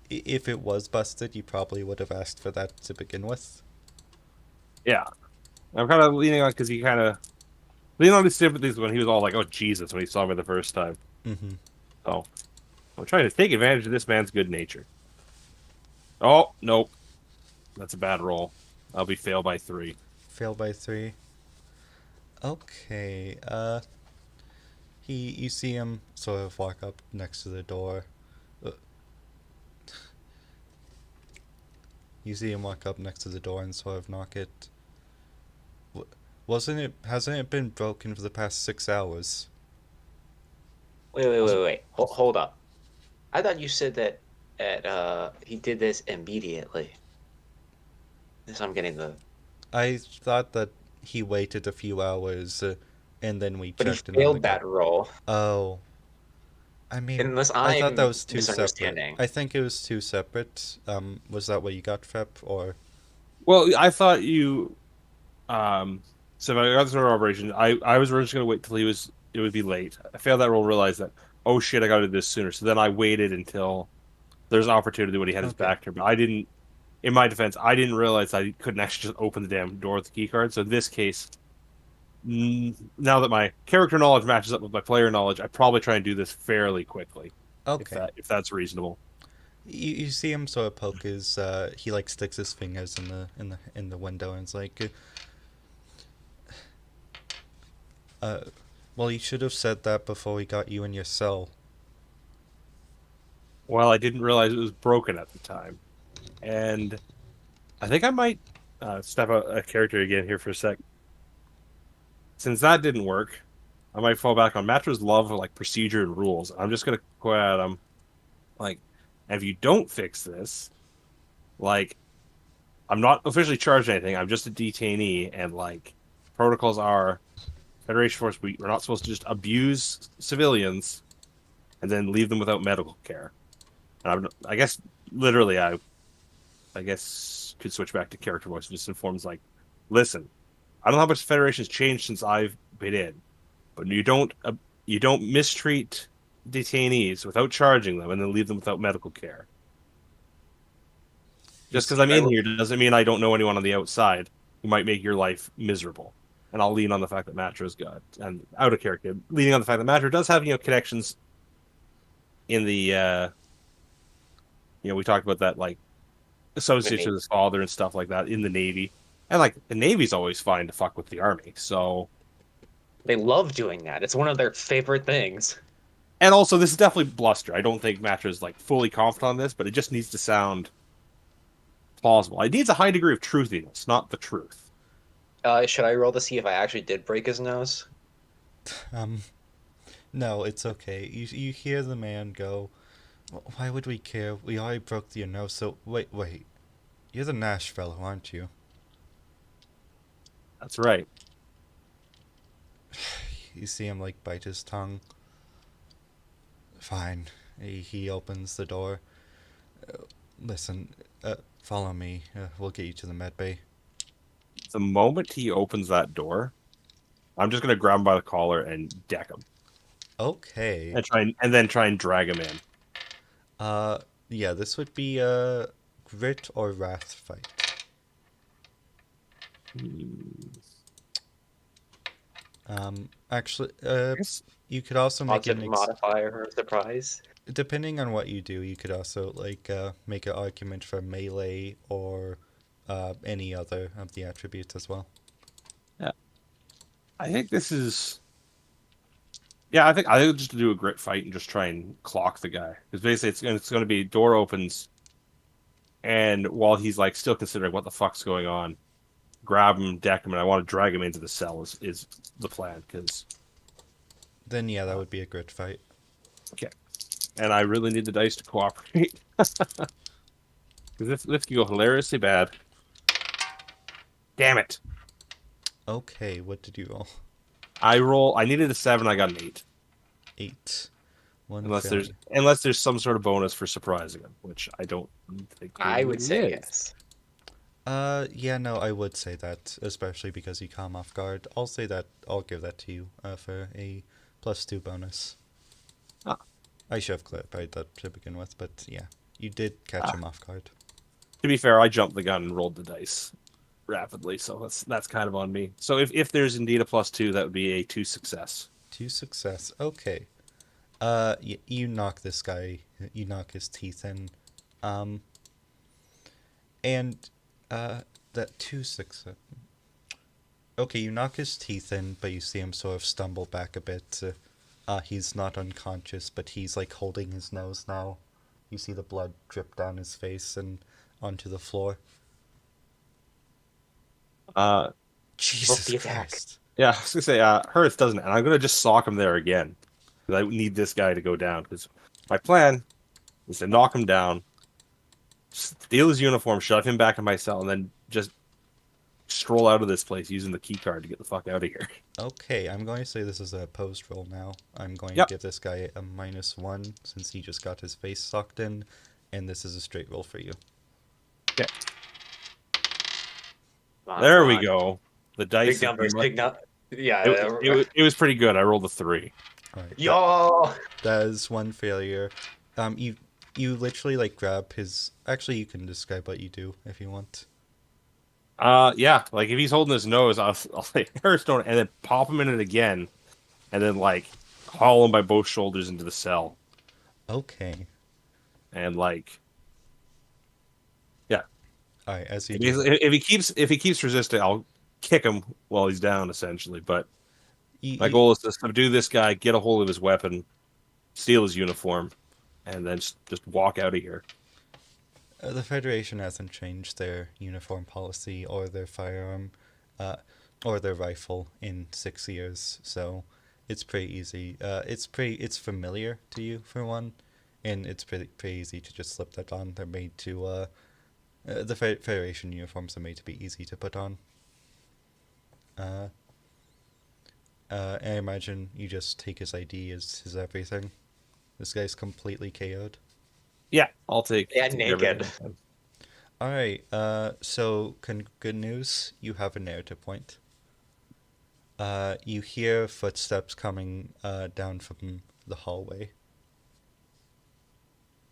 Speaker 1: if it was busted, you probably would have asked for that to begin with.
Speaker 2: Yeah. I'm kind of leaning on because he kind of leaning on his sympathies when he was all like, "Oh Jesus," when he saw me the first time.
Speaker 1: Mm-hmm.
Speaker 2: So I'm trying to take advantage of this man's good nature. Oh nope, that's a bad roll. I'll be failed by 3.
Speaker 1: Fail by 3. Okay. You see him sort of walk up next to the door. Uh, You see him walk up next to the door and sort of knock it. Hasn't it been broken for the past 6 hours?
Speaker 3: Wait. Hold up. I thought you said that he did this immediately. This I'm getting the.
Speaker 1: I thought that he waited a few hours, and then we
Speaker 3: But he
Speaker 1: checked in on the
Speaker 3: failed
Speaker 1: guy.
Speaker 3: that roll.
Speaker 1: Oh, I mean,
Speaker 3: Unless
Speaker 1: I thought that
Speaker 3: I'm
Speaker 1: was two separate.
Speaker 3: misunderstanding.
Speaker 1: I think it was two separate. Was that what you got, Fep, or?
Speaker 2: Well, I thought you. So if I got this order of operation, I was originally going to wait till it would be late. I failed that roll, realized that, oh shit, I got to do this sooner. So then I waited until there's an opportunity when he had his
Speaker 1: Okay.
Speaker 2: back to me. But I didn't, in my defense, I didn't realize I couldn't actually just open the damn door with the key card. So in this case, now that my character knowledge matches up with my player knowledge, I probably try and do this fairly quickly,
Speaker 1: Okay.
Speaker 2: if that's reasonable.
Speaker 1: You see him sort of poke his. He like sticks his fingers in the window and it's like. Well, you should have said that before we got you in your cell.
Speaker 2: Well, I didn't realize it was broken at the time, and I think I might step out a character again here for a sec. Since that didn't work, I might fall back on Mattro's love of like procedure and rules. I'm just gonna go at him, like, if you don't fix this, like, I'm not officially charged anything. I'm just a detainee, and like, protocols are Federation Force. We're not supposed to just abuse civilians and then leave them without medical care. And I guess literally, I guess could switch back to character voice and just informs like, listen, I don't know how much the Federation's changed since I've been in, but you don't mistreat detainees without charging them and then leave them without medical care. Just because I'm in here doesn't mean I don't know anyone on the outside who might make your life miserable. And I'll lean on the fact that Mattro's got, and out of character, leaning on the fact that Mattro does have, connections in the, we talked about that, like, associates with his father and stuff like that in the Navy. And, like, the Navy's always fine to fuck with the Army, so...
Speaker 3: They love doing that. It's one of their favorite things.
Speaker 2: And also, this is definitely bluster. I don't think Mattro's, like, fully confident on this, but it just needs to sound plausible. It needs a high degree of truthiness, not the truth.
Speaker 3: Should I roll to see if I actually did break his nose?
Speaker 1: No, it's okay. You hear the man go, why would we care? We already broke your nose, so wait. You're the Nash fellow, aren't you?
Speaker 2: That's right.
Speaker 1: You see him, like, bite his tongue. Fine. He opens the door. Listen, follow me. We'll get you to the med bay.
Speaker 2: The moment he opens that door, I'm just gonna grab him by the collar and deck him.
Speaker 1: Okay.
Speaker 2: And then try and drag him in.
Speaker 1: Yeah, this would be a grit or wrath fight. Actually,
Speaker 2: Yes.
Speaker 1: you could also make
Speaker 3: Positive modifier or surprise.
Speaker 1: depending on what you do, you could also make an argument for melee or any other of the attributes as well.
Speaker 2: Yeah. I think this is. Yeah, I think just to do a grit fight and just try and clock the guy because basically it's going to be door opens, and while he's like still considering what the fuck's going on, grab him, deck him, and I want to drag him into the cell is the plan because
Speaker 1: Then yeah, that would be a grit fight.
Speaker 2: okay, and I really need the dice to cooperate because this can go hilariously bad. Damn it!
Speaker 1: Okay, what did you roll?
Speaker 2: I needed a 7. I got an 8.
Speaker 1: 8. One
Speaker 2: Unless there's
Speaker 1: failure.
Speaker 2: unless there's some sort of bonus for surprising him, which I don't think there
Speaker 3: I would
Speaker 2: really
Speaker 3: say
Speaker 2: is.
Speaker 3: yes.
Speaker 1: Yeah, no, I would say that, especially because you come off guard. I'll say that, I'll give that to you for a +2 bonus.
Speaker 2: Ah.
Speaker 1: I should have clarified that to begin with, but yeah, you did catch him off guard.
Speaker 2: To be fair, I jumped the gun and rolled the dice rapidly, so that's kind of on me. So if there's indeed a +2, that would be a 2 success.
Speaker 1: 2 success. Okay. You knock this guy. You knock his teeth in. Um. And that 2 success. Okay, you knock his teeth in, but you see him sort of stumble back a bit. He's not unconscious, but he's like holding his nose now. You see the blood drip down his face and onto the floor.
Speaker 2: Uh,
Speaker 1: Jesus
Speaker 3: the attack.
Speaker 1: Christ.
Speaker 2: yeah, I was gonna say Hurts doesn't, and I'm gonna just sock him there again because I need this guy to go down. Because my plan is to knock him down, steal his uniform, shove him back in my cell, and then just stroll out of this place using the key card to get the fuck out of here.
Speaker 1: Okay, I'm going to say this is a post roll now. I'm going
Speaker 2: Yep.
Speaker 1: to give this guy a -1 since he just got his face sucked in, and this is a straight roll for you.
Speaker 2: Okay,
Speaker 3: Come on,
Speaker 2: there
Speaker 3: come
Speaker 2: we
Speaker 3: on.
Speaker 2: go. The dice.
Speaker 3: Big numbers, big nut. Yeah.
Speaker 2: It was pretty good. I rolled a 3.
Speaker 1: Alright,
Speaker 3: Yo.
Speaker 1: that is one failure. You literally like grab his. Actually, you can describe what you do if you want.
Speaker 2: Yeah, like if he's holding his nose, I'll say Hearthstone and then pop him in it again, and then like haul him by both shoulders into the cell,
Speaker 1: Okay.
Speaker 2: and like yeah,
Speaker 1: Alright, as you
Speaker 2: if,
Speaker 1: do
Speaker 2: he's-
Speaker 1: that,
Speaker 2: if he keeps resisting, I'll kick him while he's down essentially. But
Speaker 1: you,
Speaker 2: my
Speaker 1: you,
Speaker 2: goal is to subdue this guy, get a hold of his weapon, steal his uniform, and then just walk out of here.
Speaker 1: the Federation hasn't changed their uniform policy or their firearm, uh, or their rifle in 6 years, so it's pretty easy. It's familiar to you for one, and it's pretty easy to just slip that on. They're made to the Federation uniforms are made to be easy to put on. Uh, I imagine you just take his ID as his everything. This guy's completely KO'd.
Speaker 2: Yeah, I'll take.
Speaker 3: Yeah,
Speaker 2: take
Speaker 3: naked.
Speaker 2: everything.
Speaker 1: All right. So good news. You have a narrative point. You hear footsteps coming down from the hallway.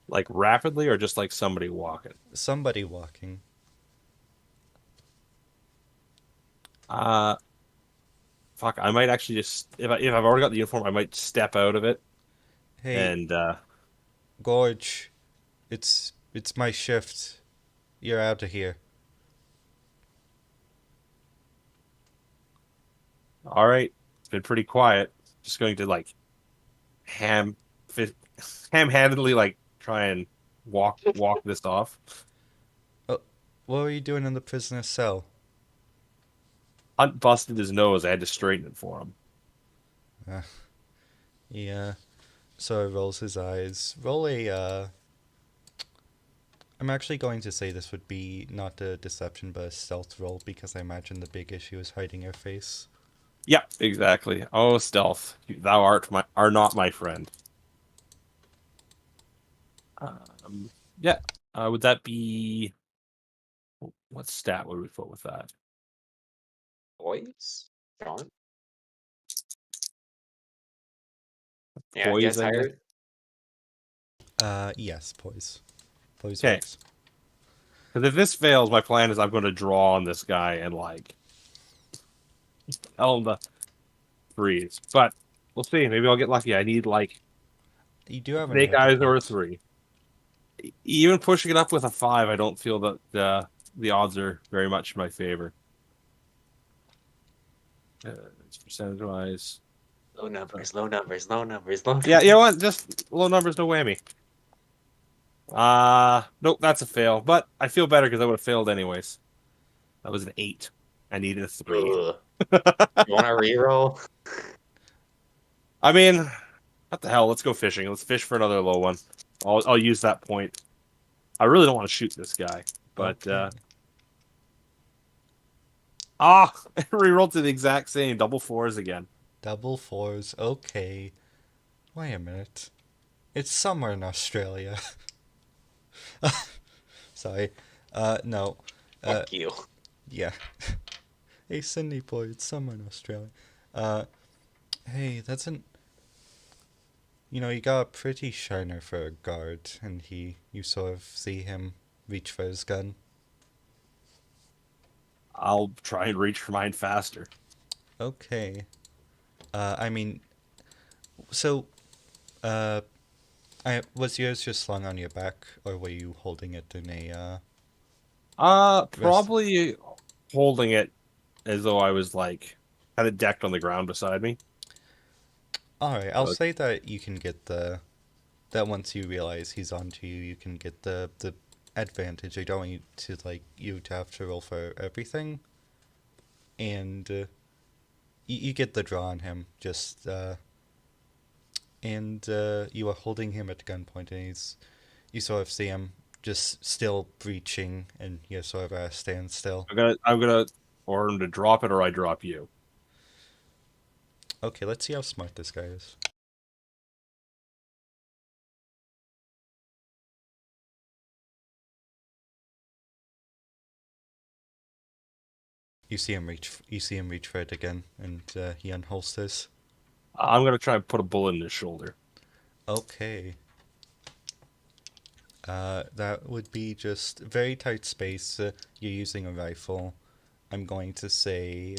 Speaker 2: Like rapidly, or just like somebody walking.
Speaker 1: Somebody walking.
Speaker 2: Fuck, I might actually just if I've already got the uniform, I might step out of it
Speaker 1: Hey,
Speaker 2: and
Speaker 1: Gorge. It's my shift. You're out of here.
Speaker 2: all right, it's been pretty quiet. Just going to like ham ham-handedly like try and walk this off.
Speaker 1: What were you doing in the prisoner's cell?
Speaker 2: Hunt busted his nose. I had to straighten it for him.
Speaker 1: Yeah. So he rolls his eyes. Roll a. I'm actually going to say this would be not a deception but a stealth roll because I imagine the big issue is hiding your face.
Speaker 2: Yeah, exactly. Oh, stealth, thou are not my friend. Yeah. Would that be what stat would we put with that?
Speaker 3: Boys? John? Yeah,
Speaker 2: Poise,
Speaker 3: guess
Speaker 2: I guess.
Speaker 3: higher.
Speaker 1: Yes, poise. Poise
Speaker 2: Okay.
Speaker 1: works.
Speaker 2: Because if this fails, my plan is I'm going to draw on this guy and like tell him to threes, but we'll see. Maybe I'll get lucky. I need like
Speaker 1: You do have a
Speaker 2: snake eyes
Speaker 1: negative.
Speaker 2: or a 3. Even pushing it up with a 5, I don't feel that the odds are very much in my favor. It's percentage-wise.
Speaker 3: Low numbers, low numbers, low numbers, low numbers.
Speaker 2: Yeah, you know what? Just low numbers, no whammy. Nope, that's a fail. But I feel better because I would have failed anyways. That was an 8. I needed a 3.
Speaker 3: Ugh. You want to reroll?
Speaker 2: I mean, what the hell? Let's go fishing. Let's fish for another low one. I'll use that point. I really don't want to shoot this guy, but
Speaker 1: Okay.
Speaker 2: rerolled to the exact same double 4s again.
Speaker 1: Double 4s. Okay. Wait a minute. It's summer in Australia. Sorry. No.
Speaker 3: Fuck you.
Speaker 1: Yeah. Hey, Sydney boy, it's summer in Australia. Hey, that's an... You know, you got a pretty shiner for a guard, and you sort of see him reach for his gun.
Speaker 2: I'll try and reach for mine faster.
Speaker 1: Okay. I mean, so, was yours just slung on your back, or were you holding it in a,
Speaker 2: Probably holding it as though I was like had it decked on the ground beside me.
Speaker 1: Alright, I'll say that you can get that once you realize he's onto you, you can get the advantage. I don't want you to have to roll for everything. And, you get the draw on him, just, and you are holding him at gunpoint, and you sort of see him just still breaching, and you're sort of at a standstill.
Speaker 2: I'm gonna order him to drop it, or I drop you.
Speaker 1: Okay, let's see how smart this guy is. You see him reach for it again, and he unholsters.
Speaker 2: I'm gonna try and put a bullet in his shoulder.
Speaker 1: Okay. That would be just very tight space. You're using a rifle. I'm going to say,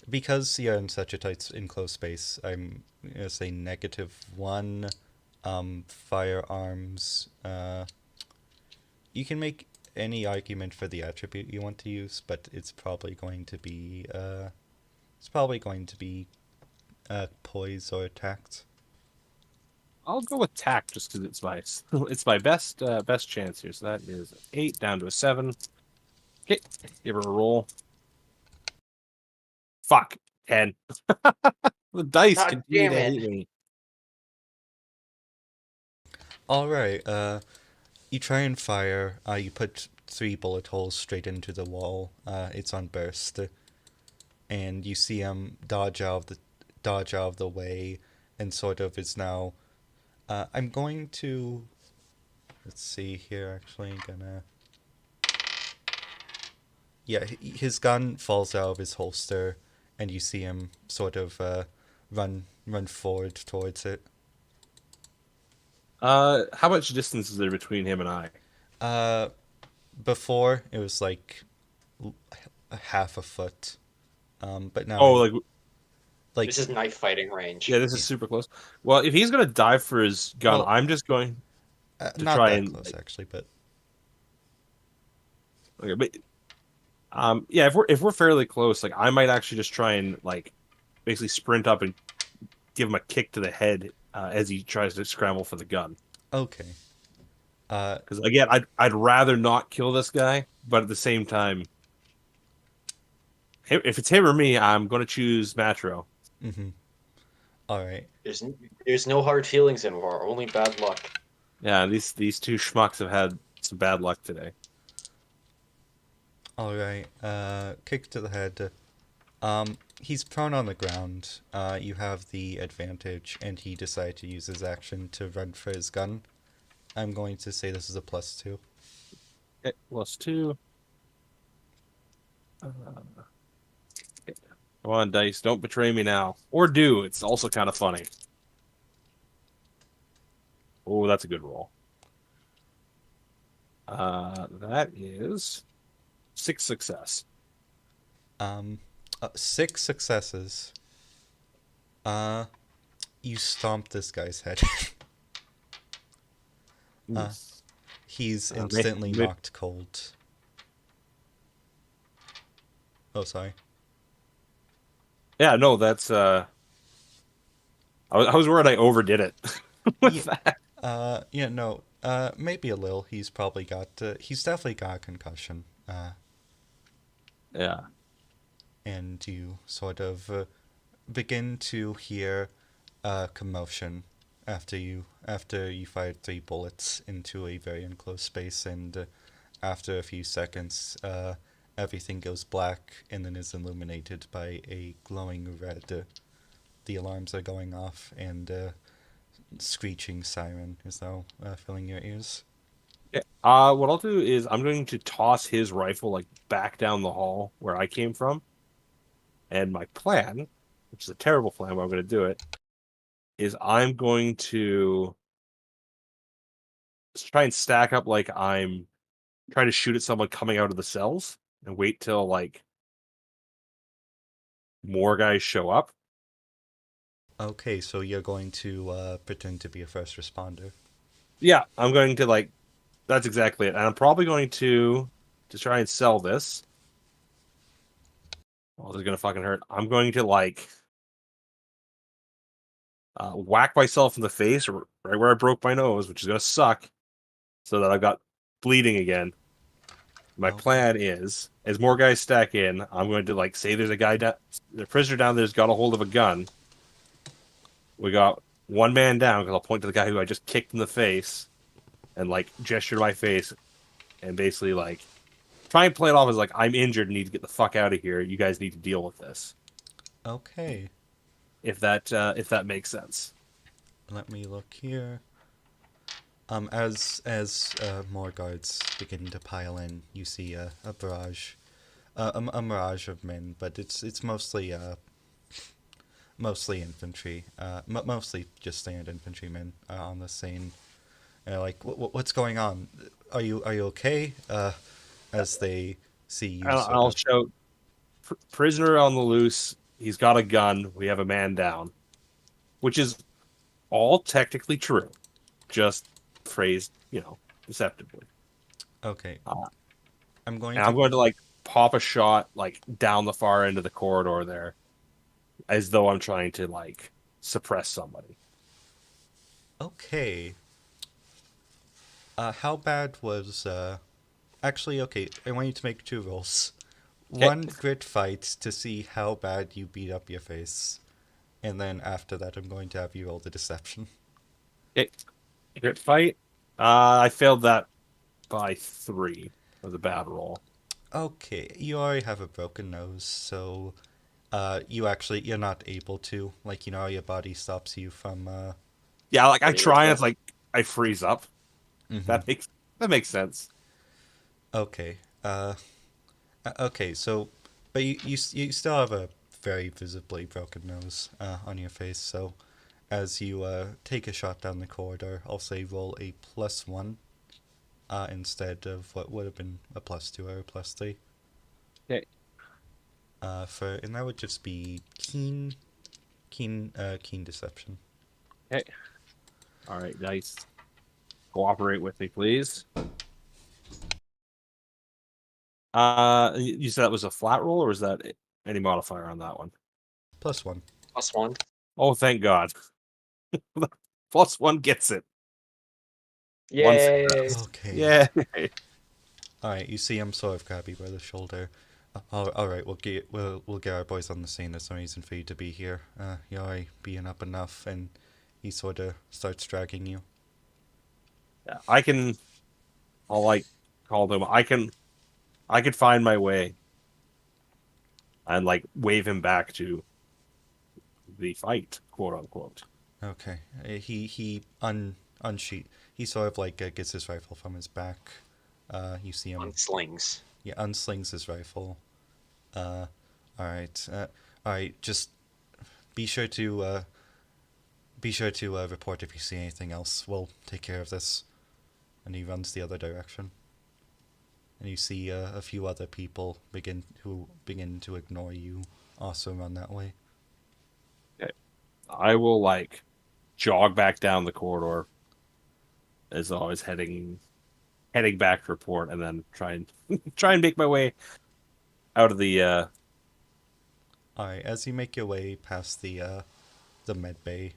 Speaker 1: because you're in such a tight enclosed space, I'm gonna say -1. Firearms. You can make any argument for the attribute you want to use, but it's probably going to be poise or tact.
Speaker 2: I'll go with tact just because it's my best chance here. So that is 8 down to a 7. Okay, give her a roll. Fuck, 10. The dice
Speaker 3: God
Speaker 2: continue
Speaker 3: damn
Speaker 2: to
Speaker 3: it.
Speaker 2: hate me.
Speaker 1: Alright, you try and fire. You put 3 bullet holes straight into the wall. It's on burst. And you see him dodge out of the way, and sort of is now... I'm going to... Let's see here, actually, gonna... Yeah, his gun falls out of his holster, and you see him sort of run forward towards it.
Speaker 2: How much distance is there between him and I?
Speaker 1: Before it was like a half a foot, but now like
Speaker 3: This is knife fighting range.
Speaker 2: yeah, this is super close. Well, if he's gonna dive for his gun,
Speaker 1: Well,
Speaker 2: I'm just going to
Speaker 1: not
Speaker 2: try
Speaker 1: that
Speaker 2: and
Speaker 1: close actually, but
Speaker 2: okay, but yeah, if we're fairly close, like I might actually just try and like basically sprint up and give him a kick to the head as he tries to scramble for the gun.
Speaker 1: okay.
Speaker 2: Because again, I'd rather not kill this guy, but at the same time, if it's him or me, I'm going to choose Mattro.
Speaker 1: All right.
Speaker 3: There's no hard feelings in war, only bad luck.
Speaker 2: Yeah, these two schmucks have had some bad luck today.
Speaker 1: All right. Kick to the head. He's prone on the ground. You have the advantage, and he decided to use his action to run for his gun. I'm going to say this is a +2.
Speaker 2: Okay, +2. Come on, dice, don't betray me now. Or do. It's also kind of funny. Oh, that's a good roll. That is 6 success.
Speaker 1: 6 successes. Uh, you stomp this guy's head. uh,
Speaker 2: Oof.
Speaker 1: he's
Speaker 2: May,
Speaker 1: instantly
Speaker 2: may,
Speaker 1: knocked cold. Oh, sorry.
Speaker 2: yeah, no, that's I was worried I overdid it
Speaker 1: Yeah,
Speaker 2: with that.
Speaker 1: yeah, no, maybe a little. He's definitely got a concussion.
Speaker 2: Yeah.
Speaker 1: And you sort of begin to hear commotion after you fired 3 bullets into a very enclosed space, and after a few seconds, everything goes black and then is illuminated by a glowing red. The alarms are going off, and screeching siren is now filling your ears.
Speaker 2: Yeah. What I'll do is I'm going to toss his rifle like back down the hall where I came from, and my plan, which is a terrible plan, but I'm going to do it, is I'm going to try and stack up like I'm trying to shoot at someone coming out of the cells and wait till like more guys show up.
Speaker 1: Okay, so you're going to pretend to be a first responder.
Speaker 2: Yeah, I'm going to like that's exactly it. And I'm probably going to try and sell this. Oh, this is gonna fucking hurt. I'm going to like whack myself in the face right where I broke my nose, which is gonna suck, so that I've got bleeding again. My
Speaker 1: Okay.
Speaker 2: plan is, as more guys stack in, I'm going to like say there's a guy down, the prisoner down there's got a hold of a gun. We got one man down because I'll point to the guy who I just kicked in the face and like gesture to my face and basically like try and play it off as like I'm injured and need to get the fuck out of here. You guys need to deal with this.
Speaker 1: Okay.
Speaker 2: If that makes sense.
Speaker 1: Let me look here. As more guards begin to pile in, you see a barrage, a mirage of men, but it's mostly infantry, mostly just standard infantrymen on the scene. Like, what's going on? Are you okay? As they see you sort
Speaker 2: I'll
Speaker 1: of.
Speaker 2: shout, prisoner on the loose. He's got a gun. We have a man down, which is all technically true, just phrased, deceptively.
Speaker 1: Okay,
Speaker 2: Uh,
Speaker 1: I'm going
Speaker 2: and I'm
Speaker 1: to.
Speaker 2: going to like pop a shot like down the far end of the corridor there, as though I'm trying to like suppress somebody.
Speaker 1: Okay. How bad was Actually, okay, I want you to make 2 rolls.
Speaker 2: Okay,
Speaker 1: One grit fight to see how bad you beat up your face, and then after that, I'm going to have you roll the deception.
Speaker 2: okay, grit fight. I failed that by 3. It was a bad roll.
Speaker 1: Okay, you already have a broken nose, so you're not able to, like, your body stops you from
Speaker 2: Yeah, like I
Speaker 3: Hurting
Speaker 2: try and it's
Speaker 3: yourself.
Speaker 2: like I freeze up.
Speaker 1: Mm-hmm.
Speaker 2: That makes sense.
Speaker 1: Okay. Okay. So, but you still have a very visibly broken nose on your face. So, as you take a shot down the corridor, I'll say roll a +1 instead of what would have been a +2 or a +3.
Speaker 2: Okay.
Speaker 1: And that would just be keen deception.
Speaker 2: Okay. All right, nice. Cooperate with me, please. You said that was a flat roll, or was that any modifier on that one?
Speaker 1: +1.
Speaker 3: +1.
Speaker 2: Oh, thank God. +1 gets it. One
Speaker 3: Yay.
Speaker 2: success.
Speaker 1: Okay.
Speaker 2: Yeah.
Speaker 1: All right. You see him sort of grab you by the shoulder. All right. We'll get our boys on the scene. There's no reason for you to be here. You're already being up enough, and he sort of starts dragging you.
Speaker 2: Yeah, I'll like call them. I can find my way and like wave him back to the fight, quote unquote.
Speaker 1: Okay. He sort of like gets his rifle from his back. You see
Speaker 3: On
Speaker 1: him.
Speaker 3: slings.
Speaker 1: Yeah, unslings his rifle. Uh, all right. All right. Just be sure to report if you see anything else. We'll take care of this. And he runs the other direction. And you see a few other people begin to ignore you. Also run that way.
Speaker 2: Okay. I will like jog back down the corridor as always, heading back to report, and then try and make my way out of the.
Speaker 1: Alright, as you make your way past the med bay,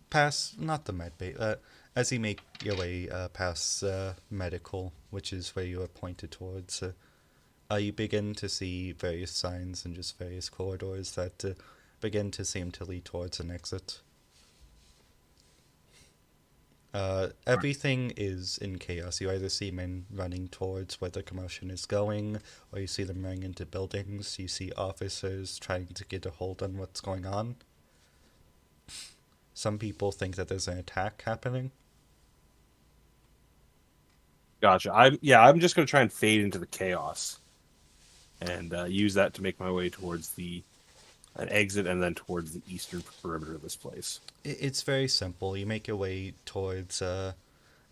Speaker 1: past not the med bay, as you make your way past medical, which is where you are pointed towards, you begin to see various signs and just various corridors that begin to seem to lead towards an exit. Everything is in chaos. You either see men running towards where the commotion is going, or you see them running into buildings. You see officers trying to get a hold on what's going on. Some people think that there's an attack happening.
Speaker 2: Gotcha. I'm just gonna try and fade into the chaos, and use that to make my way towards an exit, and then towards the eastern perimeter of this place.
Speaker 1: It's very simple. You make your way towards. I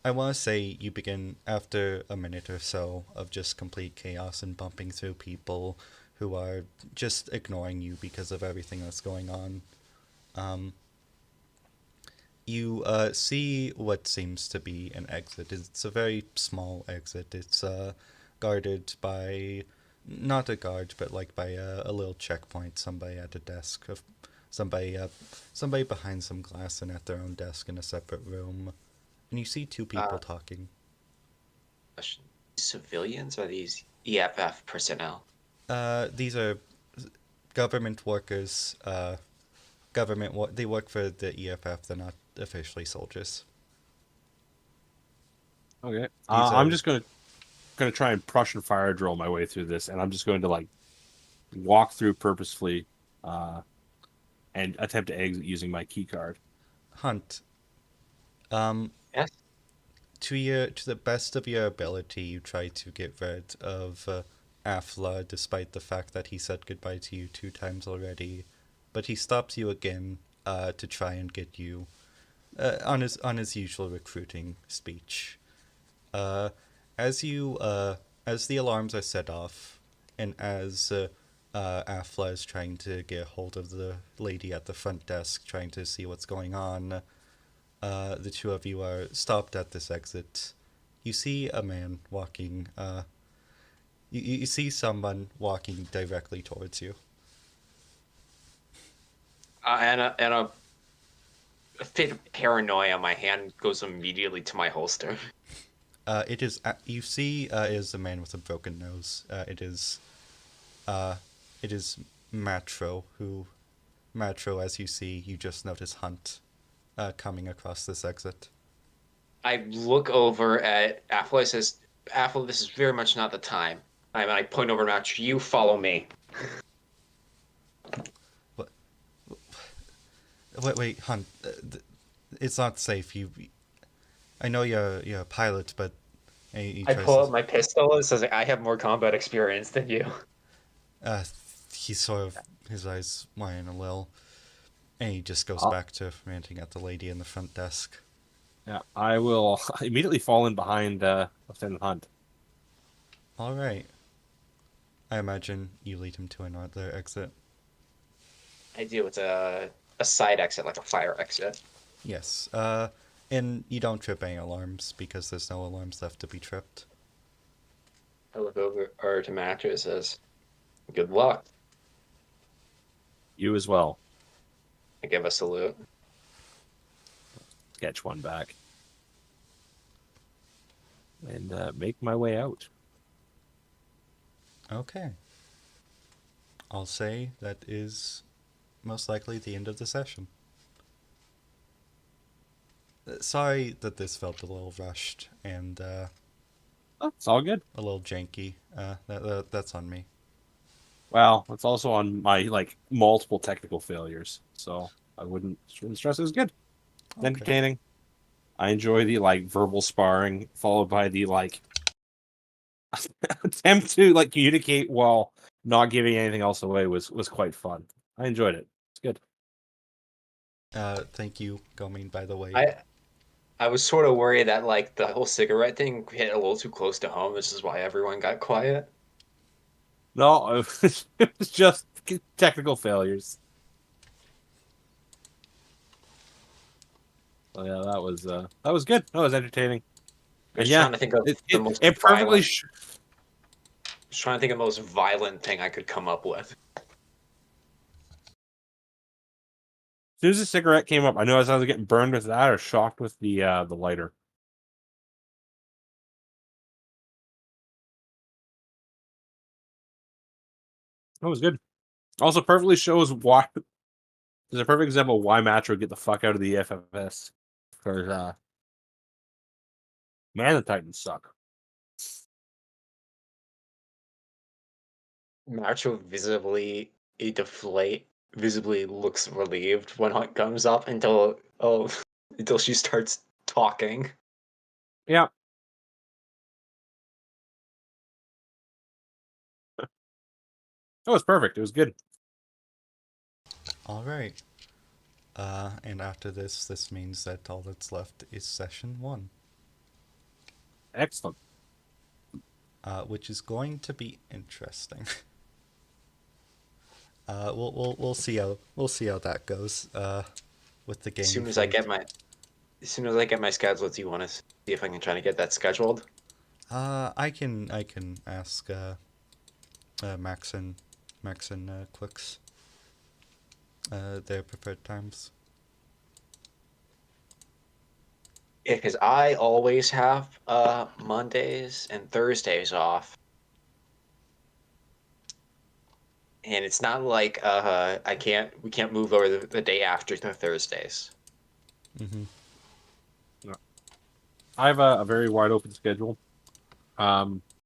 Speaker 1: want to say you begin after a minute or so of just complete chaos and bumping through people who are just ignoring you because of everything that's going on. You see what seems to be an exit. It's a very small exit. It's guarded by, not a guard, but like by a little checkpoint. Somebody at a desk, somebody behind some glass and at their own desk in a separate room. And you see two people talking.
Speaker 3: Civilians or these EFF personnel?
Speaker 1: These are government workers. They work for the EFF. They're not officially soldiers.
Speaker 2: Okay. I'm just gonna try and Prussian fire drill my way through this, and I'm just going to like walk through purposefully, and attempt to exit using my key card.
Speaker 1: Hunt.
Speaker 3: Yes.
Speaker 1: To the best of your ability, you try to get rid of Afla, despite the fact that he said goodbye to you 2 times already. But he stops you again to try and get you on his usual recruiting speech. As the alarms are set off, and as Afla is trying to get a hold of the lady at the front desk, trying to see what's going on, the two of you are stopped at this exit. You see a man walking. You see someone walking directly towards you.
Speaker 3: And a fit of paranoia, my hand goes immediately to my holster.
Speaker 1: It is. You see, it is a man with a broken nose. It is Mattro. Mattro, as you see, you just notice Hunt, coming across this exit.
Speaker 3: I look over at Apple. I says, "Apple, this is very much not the time." I point over to Mattro. You follow me.
Speaker 1: Wait, Hunt. It's not safe. I know you're a pilot, but he
Speaker 3: I
Speaker 1: tries
Speaker 3: pull
Speaker 1: to-
Speaker 3: out my pistol and says, "I have more combat experience than you."
Speaker 1: He's sort of, his eyes widen a little, and he just goes back to ranting at the lady in the front desk.
Speaker 2: Yeah, I will immediately fall in behind Lieutenant Hunt.
Speaker 1: All right. I imagine you lead him to another exit.
Speaker 3: I do. It's a side exit, like a fire exit.
Speaker 1: Yes. And you don't trip any alarms because there's no alarms left to be tripped.
Speaker 3: I look over to Mattro and says, "Good luck."
Speaker 2: You as well.
Speaker 3: I give a salute.
Speaker 2: Sketch one back. And make my way out.
Speaker 1: Okay. I'll say that is most likely the end of the session. Sorry that this felt a little rushed and
Speaker 2: It's all good.
Speaker 1: a little janky. That's on me.
Speaker 2: Well, it's also on my like multiple technical failures, so I wouldn't stress it was good. It's
Speaker 1: Okay.
Speaker 2: entertaining. I enjoy the like verbal sparring followed by the like attempt to like communicate while not giving anything else away was quite fun. I enjoyed it. It's good.
Speaker 1: Thank you, Gomin, by the way.
Speaker 3: I was sort of worried that like the whole cigarette thing hit a little too close to home. This is why everyone got quiet.
Speaker 2: No, it was just technical failures. So yeah, that was good. That was entertaining. And
Speaker 3: Just
Speaker 2: yeah,
Speaker 3: trying to think of
Speaker 2: it,
Speaker 3: the
Speaker 2: it,
Speaker 3: most
Speaker 2: it perfectly.
Speaker 3: violent. Just trying to think of the most violent thing I could come up with.
Speaker 2: As soon as the cigarette came up, I knew I was either getting burned with that or shocked with the lighter. That was good. Also, perfectly shows why. There's a perfect example of why Mattro would get the fuck out of the FFS. Because man, the Titans suck.
Speaker 3: Mattro visibly looks relieved when it comes up until she starts talking.
Speaker 2: Yeah. That was perfect. It was good.
Speaker 1: All right. And after this means that all that's left is session 1,
Speaker 2: Excellent.
Speaker 1: which is going to be interesting. We'll see how that goes. With the game.
Speaker 3: As soon as I get my schedule, do you want to see if I can try to get that scheduled?
Speaker 1: I can ask Max and Quicks their preferred times.
Speaker 3: Yeah, because I always have Mondays and Thursdays off, and it's not like we can't move over the day after the Thursdays.
Speaker 1: Mm-hmm.
Speaker 2: I have a very wide open schedule.